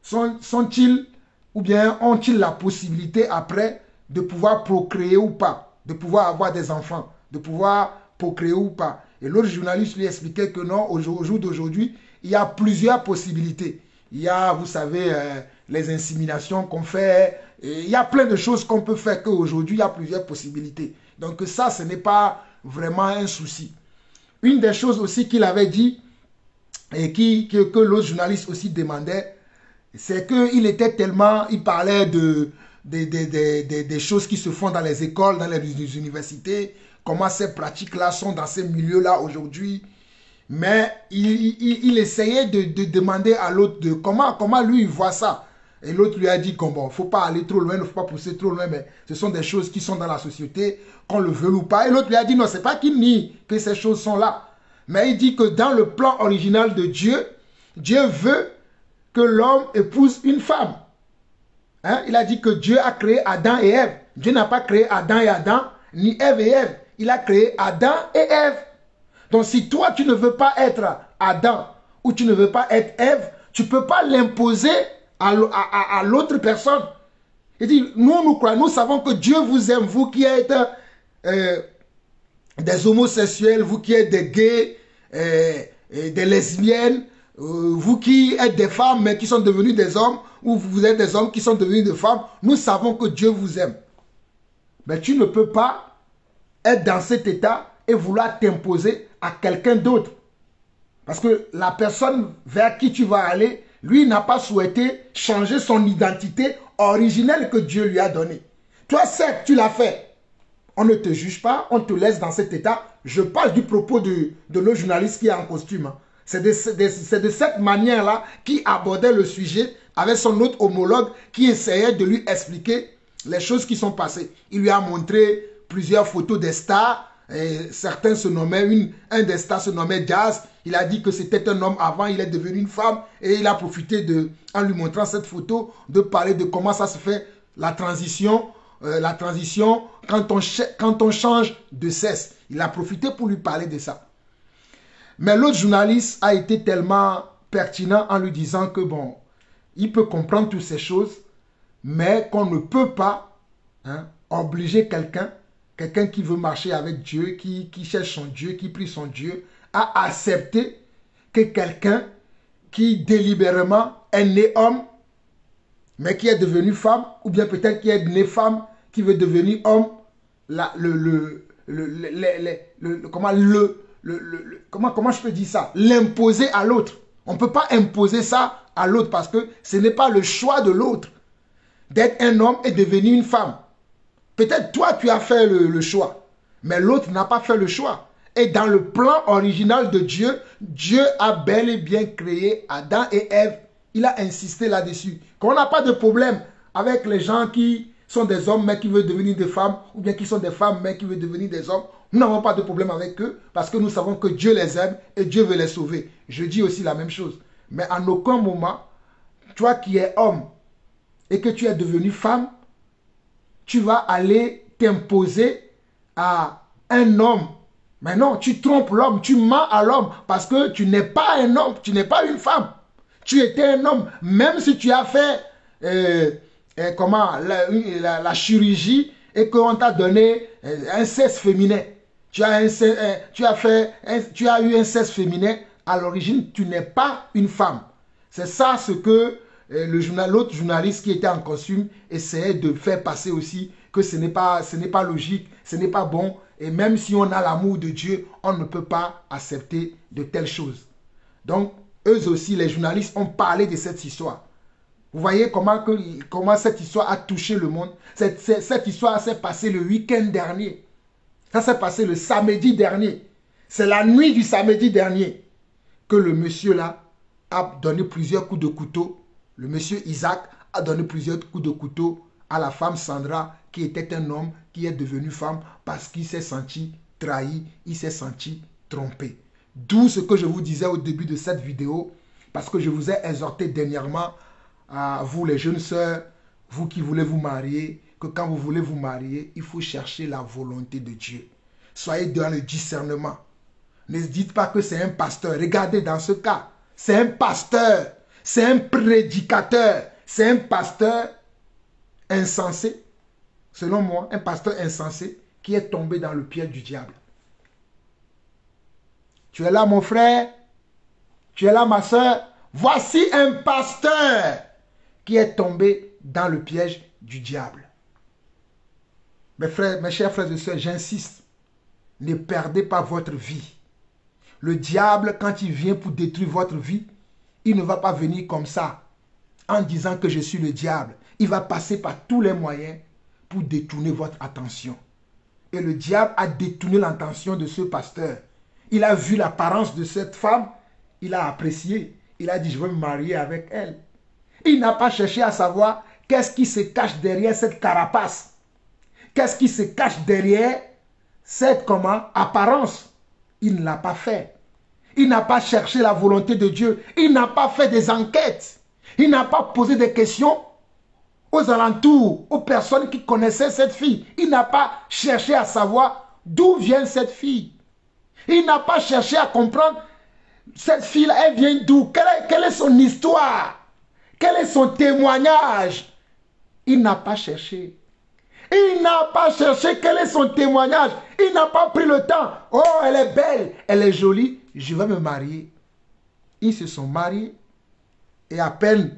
sont-ils ou bien ont-ils la possibilité après de pouvoir procréer ou pas, de pouvoir avoir des enfants, de pouvoir procréer ou pas. Et l'autre journaliste lui expliquait que non, au jour d'aujourd'hui, il y a plusieurs possibilités. Il y a, vous savez, les inséminations qu'on fait, et il y a plein de choses qu'on peut faire qu'aujourd'hui, il y a plusieurs possibilités. Donc ça, ce n'est pas vraiment un souci. Une des choses aussi qu'il avait dit, et que l'autre journaliste aussi demandait, c'est qu'il était tellement, il parlait des choses qui se font dans les écoles, dans les universités, comment ces pratiques-là sont dans ces milieux-là aujourd'hui. Mais il essayait de demander à l'autre comment lui il voit ça. Et l'autre lui a dit qu'il ne faut pas aller trop loin, il ne faut pas pousser trop loin, mais ce sont des choses qui sont dans la société, qu'on le veut ou pas. Et l'autre lui a dit non, ce n'est pas qu'il nie que ces choses sont là. Mais il dit que dans le plan original de Dieu, Dieu veut que l'homme épouse une femme. Hein? Il a dit que Dieu a créé Adam et Ève. Dieu n'a pas créé Adam et Adam, ni Ève et Ève. Il a créé Adam et Ève. Donc si toi, tu ne veux pas être Adam ou tu ne veux pas être Ève, tu ne peux pas l'imposer à l'autre personne. Il dit, nous croyons, nous savons que Dieu vous aime, vous qui êtes des homosexuels, vous qui êtes des gays, des lesbiennes, vous qui êtes des femmes mais qui sont devenues des hommes, ou vous êtes des hommes qui sont devenus des femmes, nous savons que Dieu vous aime. Mais tu ne peux pas être dans cet état et vouloir t'imposer à quelqu'un d'autre. Parce que la personne vers qui tu vas aller, lui n'a pas souhaité changer son identité originelle que Dieu lui a donnée. Toi, certes, tu l'as fait. On ne te juge pas, on te laisse dans cet état. Je parle du propos de le journaliste qui est en costume. C'est de cette manière-là qu'il abordait le sujet avec son autre homologue qui essayait de lui expliquer les choses qui sont passées. Il lui a montré plusieurs photos des stars. Et certains se nommaient, un des stars se nommait Jazz. Il a dit que c'était un homme avant, il est devenu une femme. Et il a profité en lui montrant cette photo, de parler de comment ça se fait, la transition quand on change de sexe. Il a profité pour lui parler de ça. Mais l'autre journaliste a été tellement pertinent en lui disant que bon, il peut comprendre toutes ces choses, mais qu'on ne peut pas obliger quelqu'un qui veut marcher avec Dieu, qui cherche son Dieu, qui prie son Dieu, à accepter que quelqu'un qui délibérément est né homme, mais qui est devenu femme, ou bien peut-être qui est né femme, qui veut devenir homme, comment je peux dire ça? L'imposer à l'autre. On ne peut pas imposer ça à l'autre parce que ce n'est pas le choix de l'autre d'être un homme et devenir une femme. Peut-être toi, tu as fait le choix, mais l'autre n'a pas fait le choix. Et dans le plan original de Dieu, Dieu a bel et bien créé Adam et Ève. Il a insisté là-dessus. Qu'on n'a pas de problème avec les gens qui sont des hommes mais qui veulent devenir des femmes, ou bien qui sont des femmes mais qui veulent devenir des hommes. Nous n'avons pas de problème avec eux parce que nous savons que Dieu les aime et Dieu veut les sauver. Je dis aussi la même chose. Mais en aucun moment, toi qui es homme et que tu es devenu femme, tu vas aller t'imposer à un homme. Mais non, tu trompes l'homme, tu mens à l'homme parce que tu n'es pas un homme, tu n'es pas une femme. Tu étais un homme, même si tu as fait la chirurgie et qu'on t'a donné un sexe féminin. Tu as eu un sexe féminin, à l'origine, tu n'es pas une femme. C'est ça ce que l'autre journaliste qui était en costume essayait de faire passer aussi, que ce n'est pas logique, ce n'est pas bon. Et même si on a l'amour de Dieu, on ne peut pas accepter de telles choses. Donc, eux aussi, les journalistes ont parlé de cette histoire. Vous voyez comment cette histoire a touché le monde. Cette histoire s'est passée le week-end dernier. Ça s'est passé le samedi dernier. C'est la nuit du samedi dernier que le monsieur là a donné plusieurs coups de couteau. Le monsieur Isaac a donné plusieurs coups de couteau à la femme Sandra qui était un homme qui est devenu femme parce qu'il s'est senti trahi, il s'est senti trompé. D'où ce que je vous disais au début de cette vidéo, parce que je vous ai exhorté dernièrement à vous les jeunes sœurs, vous qui voulez vous marier, que quand vous voulez vous marier, il faut chercher la volonté de Dieu. Soyez dans le discernement. Ne dites pas que c'est un pasteur. Regardez dans ce cas, c'est un pasteur, c'est un prédicateur, c'est un pasteur insensé, selon moi, un pasteur insensé qui est tombé dans le piège du diable. Tu es là mon frère, tu es là ma soeur, voici un pasteur qui est tombé dans le piège du diable. Mes chers frères et sœurs, j'insiste, ne perdez pas votre vie. Le diable, quand il vient pour détruire votre vie, il ne va pas venir comme ça, en disant que je suis le diable. Il va passer par tous les moyens pour détourner votre attention. Et le diable a détourné l'attention de ce pasteur. Il a vu l'apparence de cette femme, il a apprécié. Il a dit, je veux me marier avec elle. Il n'a pas cherché à savoir qu'est-ce qui se cache derrière cette carapace. Qu'est-ce qui se cache derrière cette apparence. Il ne l'a pas fait. Il n'a pas cherché la volonté de Dieu. Il n'a pas fait des enquêtes. Il n'a pas posé des questions aux alentours, aux personnes qui connaissaient cette fille. Il n'a pas cherché à savoir d'où vient cette fille. Il n'a pas cherché à comprendre cette fille-là, elle vient d'où? Quelle est son histoire? Quel est son témoignage? Il n'a pas cherché. Il n'a pas cherché quel est son témoignage. Il n'a pas pris le temps. Oh, elle est belle, elle est jolie, je vais me marier. Ils se sont mariés et à peine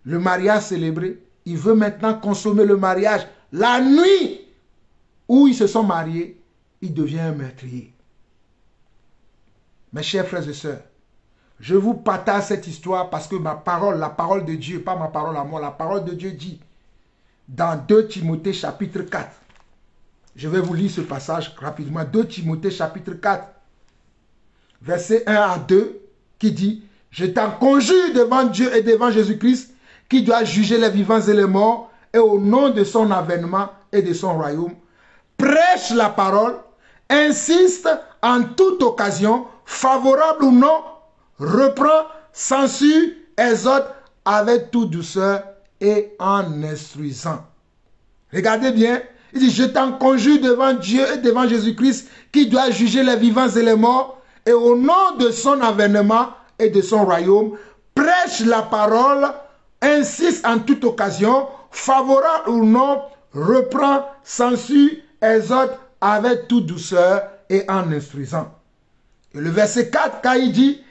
le mariage célébré, il veut maintenant consommer le mariage. La nuit où ils se sont mariés, il devient un meurtrier. Mes chers frères et sœurs, je vous partage cette histoire parce que ma parole, la parole de Dieu, pas ma parole à moi, la parole de Dieu dit dans 2 Timothée chapitre 4. Je vais vous lire ce passage rapidement. 2 Timothée chapitre 4, verset 1 à 2, qui dit: je t'en conjure devant Dieu et devant Jésus-Christ, qui doit juger les vivants et les morts, et au nom de son avènement et de son royaume, prêche la parole, insiste en toute occasion, favorable ou non, reprend, censure, exhorte avec toute douceur et en instruisant. Regardez bien, il dit: je t'en conjure devant Dieu et devant Jésus-Christ, qui doit juger les vivants et les morts, et au nom de son avènement et de son royaume, prêche la parole, insiste en toute occasion, favorable ou non, reprend, censure, exhorte avec toute douceur et en instruisant. Et le verset 4, car il dit,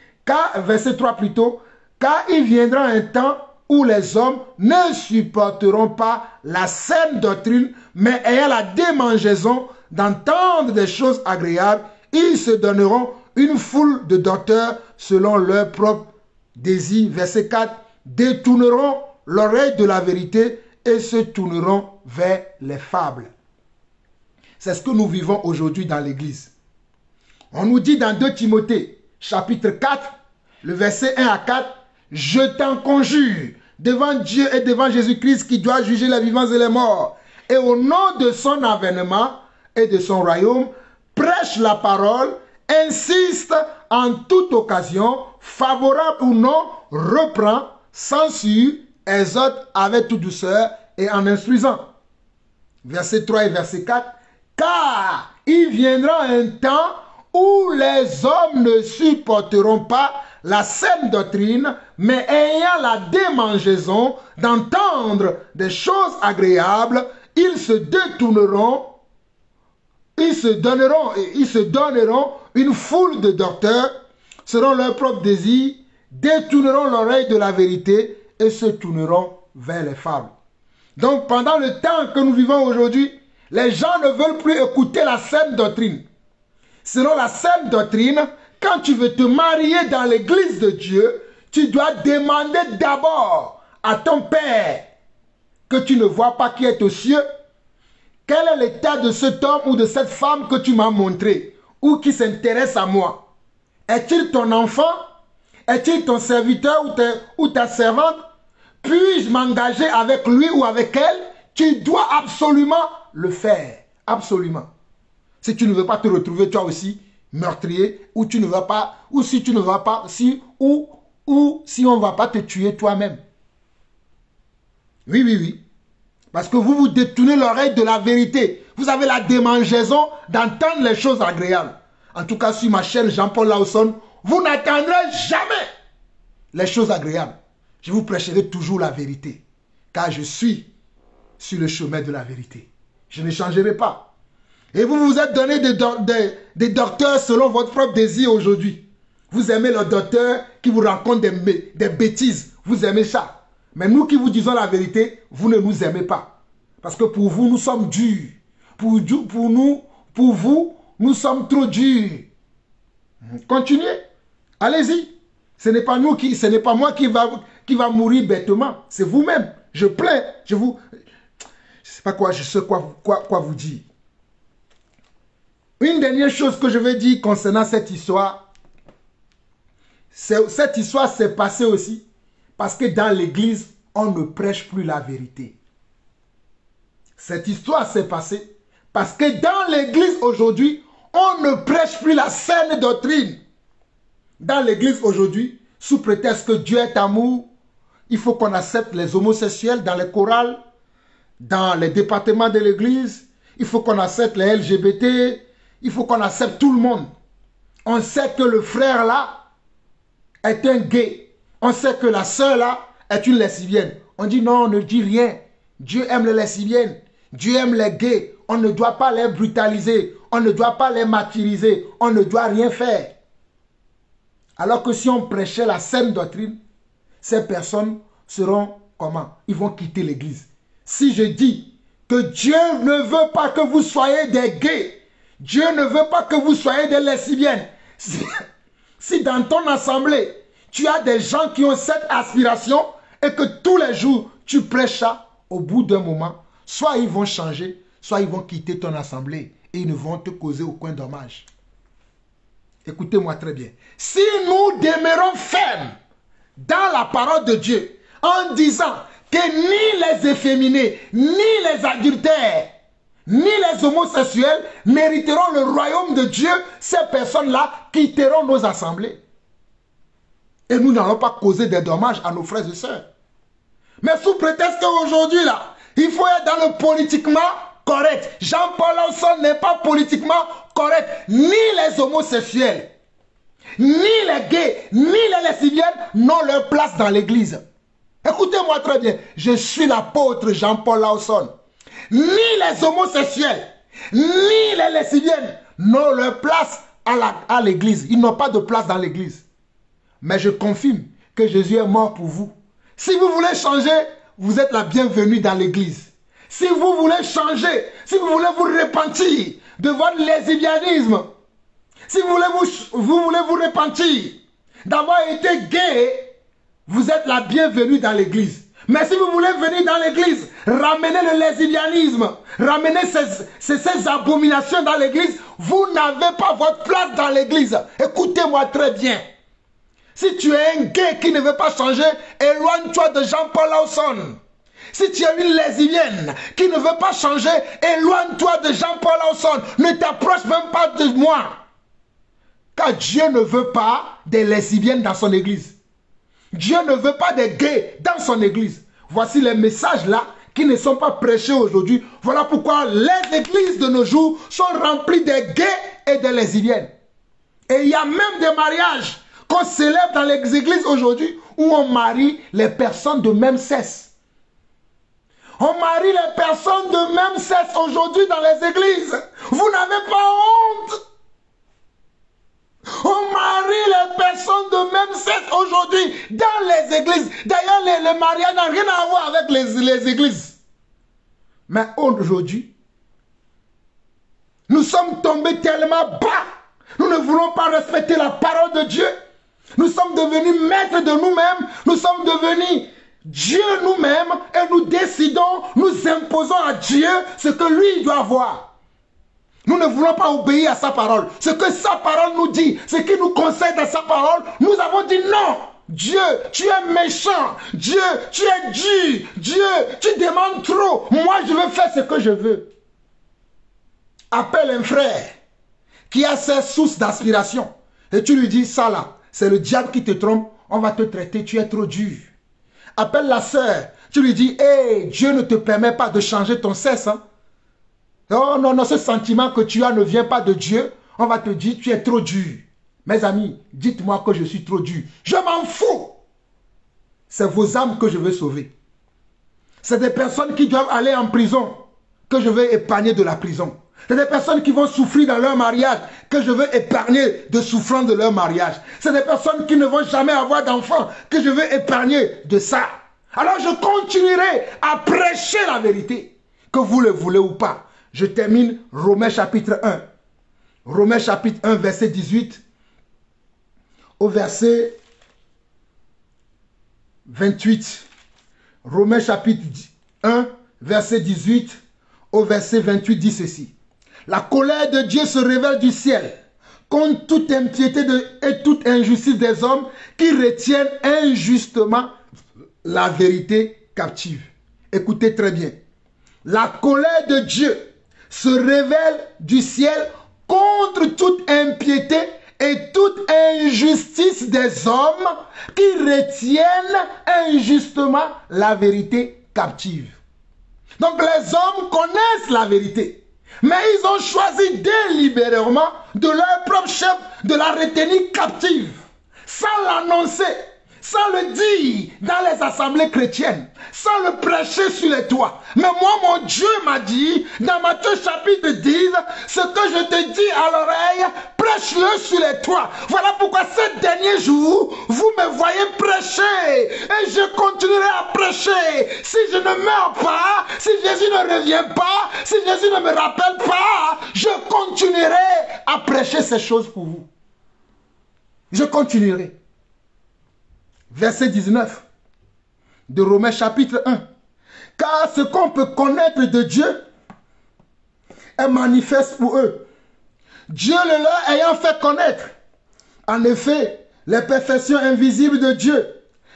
verset 3 plutôt, car il viendra un temps où les hommes ne supporteront pas la saine doctrine, mais ayant la démangeaison d'entendre des choses agréables, ils se donneront une foule de docteurs selon leur propre désir. Verset 4, détourneront l'oreille de la vérité et se tourneront vers les fables. C'est ce que nous vivons aujourd'hui dans l'église. On nous dit dans 2 Timothée, chapitre 4, le verset 1 à 4, je t'en conjure devant Dieu et devant Jésus-Christ qui doit juger les vivants et les morts, et au nom de son avènement et de son royaume, prêche la parole, insiste en toute occasion, favorable ou non, reprend, censure, exhorte avec toute douceur et en instruisant. Verset 3 et verset 4, car il viendra un temps où les hommes ne supporteront pas la saine doctrine, mais ayant la démangeaison d'entendre des choses agréables, ils se détourneront, ils se donneront une foule de docteurs selon leur propre désir, détourneront l'oreille de la vérité et se tourneront vers les fables. Donc pendant le temps que nous vivons aujourd'hui, les gens ne veulent plus écouter la saine doctrine. Selon la saine doctrine, quand tu veux te marier dans l'église de Dieu, tu dois demander d'abord à ton Père que tu ne vois pas qui est aux cieux, quel est l'état de cet homme ou de cette femme que tu m'as montré ou qui s'intéresse à moi. Est-il ton enfant? Est-il ton serviteur ou ta servante? Puis-je m'engager avec lui ou avec elle? Tu dois absolument le faire. Absolument. Si tu ne veux pas te retrouver toi aussi meurtrier, ou tu ne vas pas, ou si tu ne vas pas, si on ne va pas te tuer toi-même. Oui, oui, oui. Parce que vous vous détournez l'oreille de la vérité. Vous avez la démangeaison d'entendre les choses agréables. En tout cas, sur ma chaîne Jean-Paul Lawson, vous n'attendrez jamais les choses agréables. Je vous prêcherai toujours la vérité. Car je suis sur le chemin de la vérité. Je ne changerai pas. Et vous vous êtes donné des docteurs selon votre propre désir aujourd'hui. Vous aimez le docteur qui vous raconte des bêtises. Vous aimez ça. Mais nous qui vous disons la vérité, vous ne nous aimez pas. Parce que pour vous, nous sommes durs. Pour vous, nous sommes trop durs. Continuez. Allez-y. Ce n'est pas moi qui va mourir bêtement. C'est vous-même. Je plains. Je ne sais pas quoi, je sais quoi vous dire. Une dernière chose que je veux dire concernant cette histoire. Cette histoire s'est passée aussi Parce que dans l'église, on ne prêche plus la vérité. Cette histoire s'est passée parce que dans l'église aujourd'hui, on ne prêche plus la saine doctrine. Dans l'église aujourd'hui, sous prétexte que Dieu est amour, il faut qu'on accepte les homosexuels dans les chorales, dans les départements de l'église, il faut qu'on accepte les LGBT, il faut qu'on accepte tout le monde. On sait que le frère là est un gay. On sait que la sœur là est une lesbienne. On dit non, on ne dit rien. Dieu aime les lesbiennes. Dieu aime les gays. On ne doit pas les brutaliser. On ne doit pas les martyriser. On ne doit rien faire. Alors que si on prêchait la saine doctrine, ces personnes seront comment? Ils vont quitter l'église. Si je dis que Dieu ne veut pas que vous soyez des gays, Dieu ne veut pas que vous soyez des lesbiennes. Si dans ton assemblée, tu as des gens qui ont cette aspiration et que tous les jours, tu prêches ça, au bout d'un moment, soit ils vont changer, soit ils vont quitter ton assemblée et ils ne vont te causer aucun dommage. Écoutez-moi très bien. Si nous demeurons fermes dans la parole de Dieu en disant que ni les efféminés, ni les adultères, ni les homosexuels mériteront le royaume de Dieu, ces personnes-là quitteront nos assemblées. Et nous n'allons pas causer des dommages à nos frères et sœurs. Mais sous prétexte qu'aujourd'hui, là, il faut être dans le politiquement correct. Jean-Paul Lawson n'est pas politiquement correct. Ni les homosexuels, ni les gays, ni les lesbiennes n'ont leur place dans l'église. Écoutez-moi très bien. Je suis l'apôtre Jean-Paul Lawson. Ni les homosexuels, ni les lesbiennes n'ont leur place à l'église. Ils n'ont pas de place dans l'église. Mais je confirme que Jésus est mort pour vous. Si vous voulez changer, vous êtes la bienvenue dans l'église. Si vous voulez changer, si vous voulez vous repentir de votre lesbianisme, si vous voulez vous repentir d'avoir été gay, vous êtes la bienvenue dans l'église. Mais si vous voulez venir dans l'église, ramener le lesbianisme, ramener ces abominations dans l'église, vous n'avez pas votre place dans l'église. Écoutez-moi très bien. Si tu es un gay qui ne veut pas changer, éloigne-toi de Jean-Paul Lawson. Si tu es une lesbienne qui ne veut pas changer, éloigne-toi de Jean-Paul Lawson. Ne t'approche même pas de moi. Car Dieu ne veut pas des lesbiennes dans son église. Dieu ne veut pas des gays dans son église. Voici les messages là qui ne sont pas prêchés aujourd'hui. Voilà pourquoi les églises de nos jours sont remplies de gays et de lesbiennes. Et il y a même des mariages qu'on célèbre dans les églises aujourd'hui où on marie les personnes de même sexe. On marie les personnes de même sexe aujourd'hui dans les églises. Vous n'avez pas honte. On marie les personnes de même sexe aujourd'hui dans les églises. D'ailleurs, les mariages n'ont rien à voir avec les églises. Mais aujourd'hui, nous sommes tombés tellement bas. Nous ne voulons pas respecter la parole de Dieu. Nous sommes devenus maîtres de nous-mêmes. Nous sommes devenus Dieu nous-mêmes. Et nous décidons, nous imposons à Dieu ce que lui doit voir. Nous ne voulons pas obéir à sa parole. Ce que sa parole nous dit, ce qu'il nous conseille dans sa parole, nous avons dit non. Dieu, tu es méchant. Dieu, tu es dur. Dieu, tu demandes trop. Moi, je veux faire ce que je veux. Appelle un frère qui a ses sources d'aspiration. Et tu lui dis, ça là, c'est le diable qui te trompe. On va te traiter, tu es trop dur. Appelle la sœur. Tu lui dis, hey, Dieu ne te permet pas de changer ton sexe. Hein? Oh non, non, ce sentiment que tu as ne vient pas de Dieu. On va te dire, tu es trop dur. Mes amis, dites-moi que je suis trop dur. Je m'en fous. C'est vos âmes que je veux sauver. C'est des personnes qui doivent aller en prison que je veux épargner de la prison. C'est des personnes qui vont souffrir dans leur mariage que je veux épargner de souffrance de leur mariage. C'est des personnes qui ne vont jamais avoir d'enfants que je veux épargner de ça. Alors je continuerai à prêcher la vérité, que vous le voulez ou pas. Je termine Romains chapitre 1. Romains chapitre 1, verset 18 au verset 28. Romains chapitre 1, verset 18 au verset 28 dit ceci. La colère de Dieu se révèle du ciel contre toute impiété et toute injustice des hommes qui retiennent injustement la vérité captive. Écoutez très bien. La colère de Dieu se révèle du ciel contre toute impiété et toute injustice des hommes qui retiennent injustement la vérité captive. Donc les hommes connaissent la vérité, mais ils ont choisi délibérément de leur propre chef de la retenir captive, sans l'annoncer, sans le dire dans les assemblées chrétiennes, sans le prêcher sur les toits. Mais moi, mon Dieu m'a dit, dans Matthieu chapitre 10, ce que je te dis à l'oreille, prêche-le sur les toits. Voilà pourquoi ces derniers jours, vous me voyez prêcher, et je continuerai à prêcher. Si je ne meurs pas, si Jésus ne revient pas, si Jésus ne me rappelle pas, je continuerai à prêcher ces choses pour vous. Je continuerai. Verset 19 de Romains chapitre 1. Car ce qu'on peut connaître de Dieu est manifeste pour eux, Dieu le leur ayant fait connaître. En effet, les perfections invisibles de Dieu,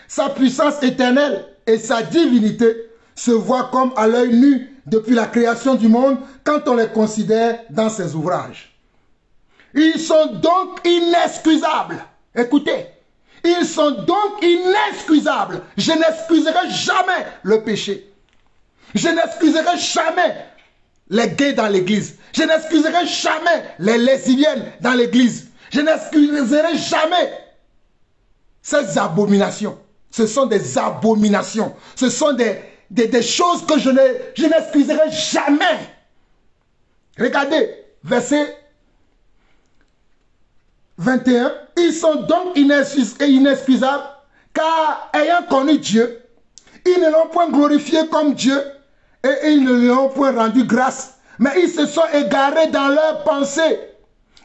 sa puissance éternelle et sa divinité se voient comme à l'œil nu depuis la création du monde quand on les considère dans ses ouvrages. Ils sont donc inexcusables. Écoutez. Ils sont donc inexcusables. Je n'excuserai jamais le péché. Je n'excuserai jamais les gays dans l'église. Je n'excuserai jamais les lesbiennes dans l'église. Je n'excuserai jamais ces abominations. Ce sont des abominations. Ce sont des choses que je n'excuserai jamais. Regardez, verset 21, ils sont donc inexcusables, car ayant connu Dieu, ils ne l'ont point glorifié comme Dieu, et ils ne lui ont point rendu grâce, mais ils se sont égarés dans leurs pensées,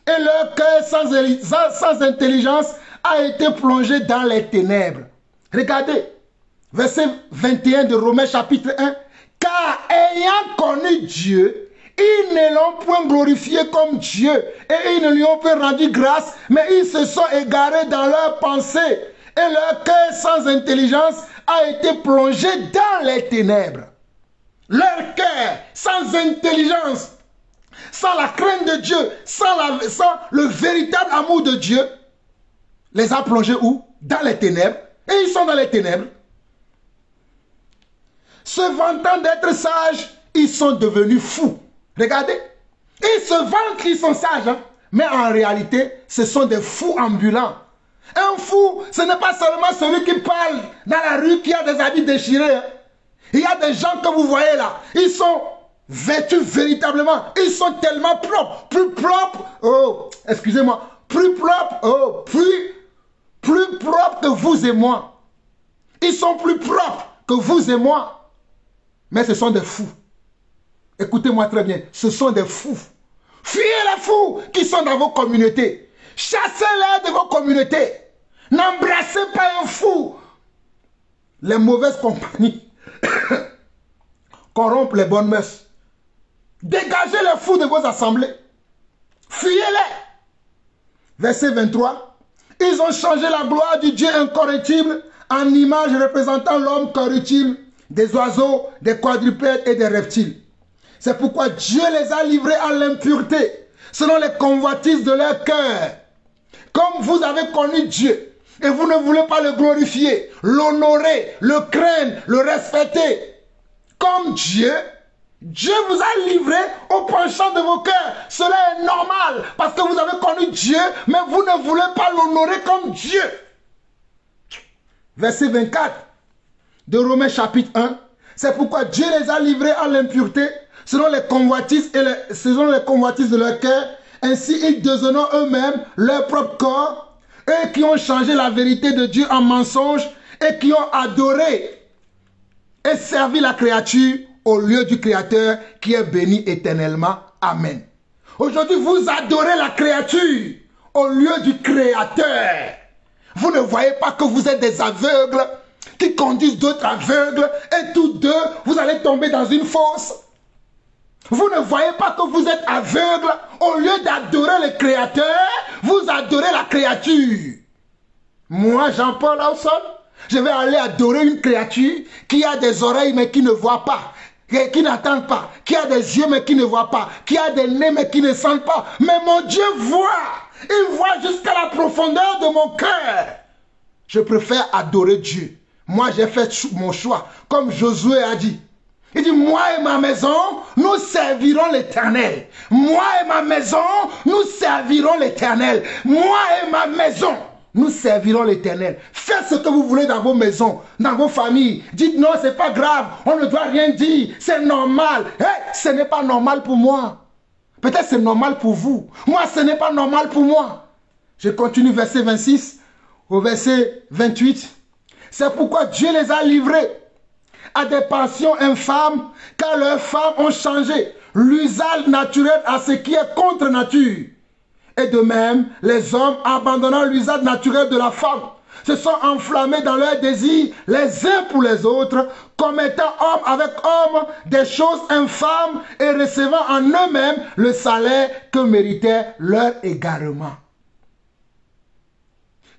et leur cœur sans intelligence a été plongé dans les ténèbres. Regardez, verset 21 de Romains chapitre 1, car ayant connu Dieu, ils ne l'ont point glorifié comme Dieu et ils ne lui ont point rendu grâce, mais ils se sont égarés dans leurs pensées et leur cœur sans intelligence a été plongé dans les ténèbres. Leur cœur sans intelligence, sans la crainte de Dieu, sans le véritable amour de Dieu, les a plongés où? Dans les ténèbres. Et ils sont dans les ténèbres. Se vantant d'être sages, ils sont devenus fous. Regardez, ils se vantent qu'ils sont sages, hein? Mais en réalité, ce sont des fous ambulants. Un fou, ce n'est pas seulement celui qui parle dans la rue qui a des habits déchirés. Hein? Il y a des gens que vous voyez là, ils sont vêtus véritablement, ils sont tellement propres, plus propres, oh, excusez-moi, plus propres, oh, plus propres que vous et moi. Ils sont plus propres que vous et moi. Mais ce sont des fous. Écoutez-moi très bien, ce sont des fous. Fuyez les fous qui sont dans vos communautés. Chassez-les de vos communautés. N'embrassez pas un fou. Les mauvaises compagnies corrompent les bonnes mœurs. Dégagez les fous de vos assemblées. Fuyez-les. Verset 23. Ils ont changé la gloire du Dieu incorruptible en image représentant l'homme corruptible, des oiseaux, des quadrupèdes et des reptiles. C'est pourquoi Dieu les a livrés à l'impureté, selon les convoitises de leur cœur. Comme vous avez connu Dieu, et vous ne voulez pas le glorifier, l'honorer, le craindre, le respecter, comme Dieu, Dieu vous a livré au penchant de vos cœurs. Cela est normal, parce que vous avez connu Dieu, mais vous ne voulez pas l'honorer comme Dieu. Verset 24 de Romains chapitre 1. C'est pourquoi Dieu les a livrés à l'impureté, selon les convoitises de leur cœur. Ainsi, ils déshonorent eux-mêmes leur propre corps, eux qui ont changé la vérité de Dieu en mensonge et qui ont adoré et servi la créature au lieu du Créateur qui est béni éternellement. Amen. Aujourd'hui, vous adorez la créature au lieu du Créateur. Vous ne voyez pas que vous êtes des aveugles qui conduisent d'autres aveugles et tous deux, vous allez tomber dans une fosse. Vous ne voyez pas que vous êtes aveugles. Au lieu d'adorer le Créateur, vous adorez la créature. Moi, Jean-Paul Hauson, Je vais aller adorer une créature qui a des oreilles mais qui ne voit pas, qui n'entend pas, qui a des yeux mais qui ne voit pas, qui a des nez mais qui ne sent pas. Mais mon Dieu voit. Il voit jusqu'à la profondeur de mon cœur. Je préfère adorer Dieu. Moi, j'ai fait mon choix. Comme Josué a dit. Il dit, moi et ma maison, nous servirons l'Éternel. Moi et ma maison, nous servirons l'Éternel. Moi et ma maison, nous servirons l'Éternel. Faites ce que vous voulez dans vos maisons, dans vos familles. Dites non, c'est pas grave, on ne doit rien dire, c'est normal. Hey, ce n'est pas normal pour moi. Peut-être c'est normal pour vous. Moi, ce n'est pas normal pour moi. Je continue verset 26 au verset 28. C'est pourquoi Dieu les a livrés à des passions infâmes, car leurs femmes ont changé l'usage naturel à ce qui est contre nature. Et de même, les hommes, abandonnant l'usage naturel de la femme, se sont enflammés dans leurs désirs les uns pour les autres, commettant homme avec homme des choses infâmes et recevant en eux-mêmes le salaire que méritait leur égarement.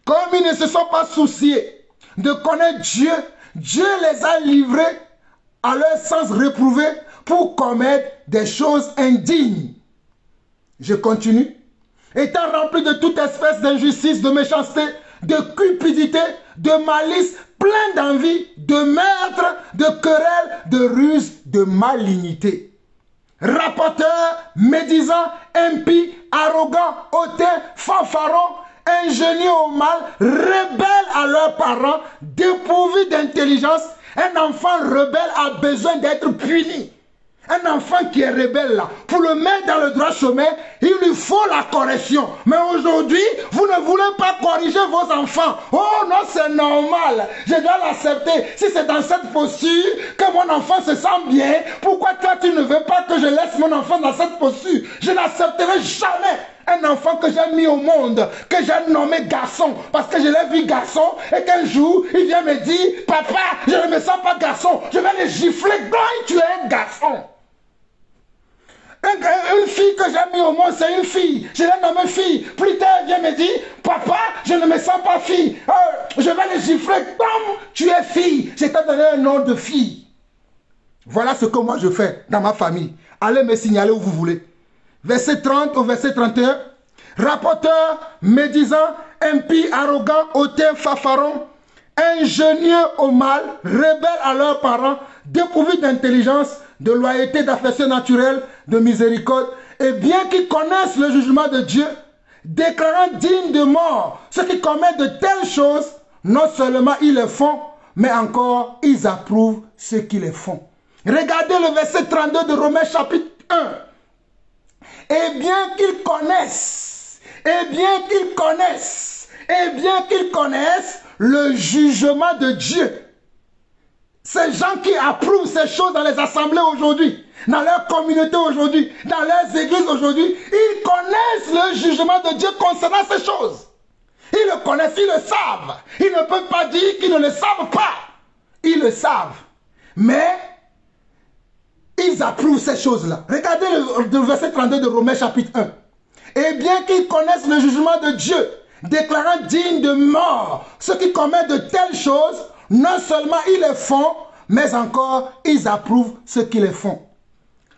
Comme ils ne se sont pas souciés de connaître Dieu, Dieu les a livrés à leur sens réprouvé pour commettre des choses indignes. Je continue. Étant remplis de toute espèce d'injustice, de méchanceté, de cupidité, de malice, plein d'envie, de meurtre, de querelle, de ruse, de malignité. Rapporteurs, médisants, impies, arrogants, hautains, fanfarons, ingénieux au mal, rebelles à leurs parents, dépourvus d'intelligence. Un enfant rebelle a besoin d'être puni. Un enfant qui est rebelle là, pour le mettre dans le droit chemin, il lui faut la correction. Mais aujourd'hui, vous ne voulez pas corriger vos enfants. Oh non, c'est normal. Je dois l'accepter. Si c'est dans cette posture que mon enfant se sent bien, pourquoi toi tu ne veux pas que je laisse mon enfant dans cette posture? Je n'accepterai jamais un enfant que j'ai mis au monde, que j'ai nommé garçon, parce que je l'ai vu garçon, et qu'un jour, il vient me dire, papa, je ne me sens pas garçon, je vais le gifler, donc tu es un garçon. Une fille que j'ai mis au monde, c'est une fille. Je l'ai nommée fille. Plus tard, elle vient me dire, papa, je ne me sens pas fille. Je vais le gifler, comme tu es fille. Je t'ai donné un nom de fille. Voilà ce que moi je fais dans ma famille. Allez me signaler où vous voulez. Verset 30 au verset 31. Rapporteurs, médisants, impies, arrogants, hautains, fanfarons, ingénieux au mal, rebelles à leurs parents, dépourvus d'intelligence, de loyauté, d'affection naturelle, de miséricorde, et bien qu'ils connaissent le jugement de Dieu, déclarant dignes de mort ceux qui commettent de telles choses, non seulement ils le font, mais encore ils approuvent ceux qui les font. Regardez le verset 32 de Romains chapitre 1. Et bien qu'ils connaissent, le jugement de Dieu. Ces gens qui approuvent ces choses dans les assemblées aujourd'hui, dans leur communauté aujourd'hui, dans leurs églises aujourd'hui, ils connaissent le jugement de Dieu concernant ces choses. Ils le connaissent, ils le savent. Ils ne peuvent pas dire qu'ils ne le savent pas. Ils le savent. Mais ils approuvent ces choses-là. Regardez le verset 32 de Romains chapitre 1. Et bien qu'ils connaissent le jugement de Dieu, déclarant dignes de mort ceux qui commettent de telles choses, non seulement ils les font, mais encore ils approuvent ceux qui les font.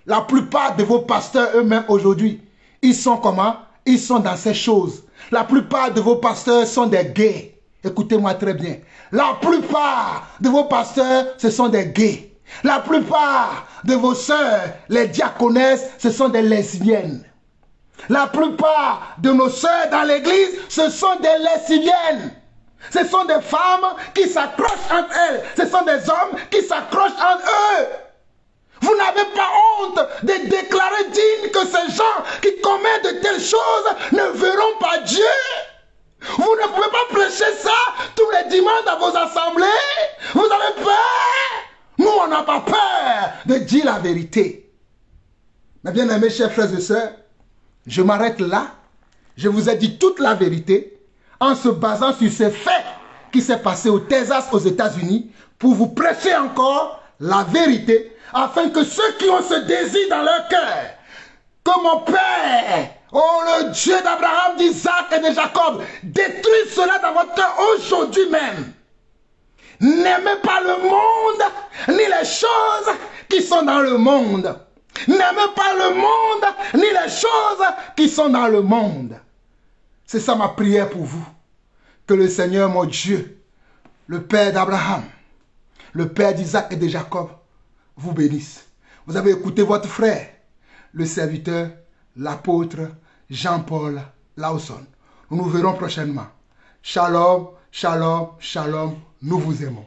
La plupart de vos pasteurs eux-mêmes aujourd'hui, ils sont comment? Ils sont dans ces choses. La plupart de vos pasteurs sont des gays. Écoutez-moi très bien. La plupart de vos pasteurs, ce sont des gays. La plupart de vos sœurs, les diaconesses, ce sont des lesbiennes. La plupart de nos sœurs dans l'église, ce sont des lesbiennes. Ce sont des femmes qui s'accrochent entre elles. Ce sont des hommes qui s'accrochent entre eux. Vous n'avez pas honte de déclarer digne que ces gens qui commettent de telles choses ne verront pas Dieu. Vous ne pouvez pas prêcher ça tous les dimanches dans vos assemblées. Vous avez peur. Nous, on n'a pas peur de dire la vérité. Mes bien-aimés, chers frères et sœurs, je m'arrête là. Je vous ai dit toute la vérité en se basant sur ces faits qui s'est passé au Texas, aux États-Unis, pour vous prêcher encore la vérité, afin que ceux qui ont ce désir dans leur cœur, que mon Père, oh le Dieu d'Abraham, d'Isaac et de Jacob, détruise cela dans votre cœur aujourd'hui même. N'aimez pas le monde, ni les choses qui sont dans le monde. N'aimez pas le monde, ni les choses qui sont dans le monde. C'est ça ma prière pour vous. Que le Seigneur, mon Dieu, le Père d'Abraham, le Père d'Isaac et de Jacob, vous bénisse. Vous avez écouté votre frère, le serviteur, l'apôtre Jean-Paul Lawson. Nous nous verrons prochainement. Shalom, shalom, shalom. Nous vous aimons.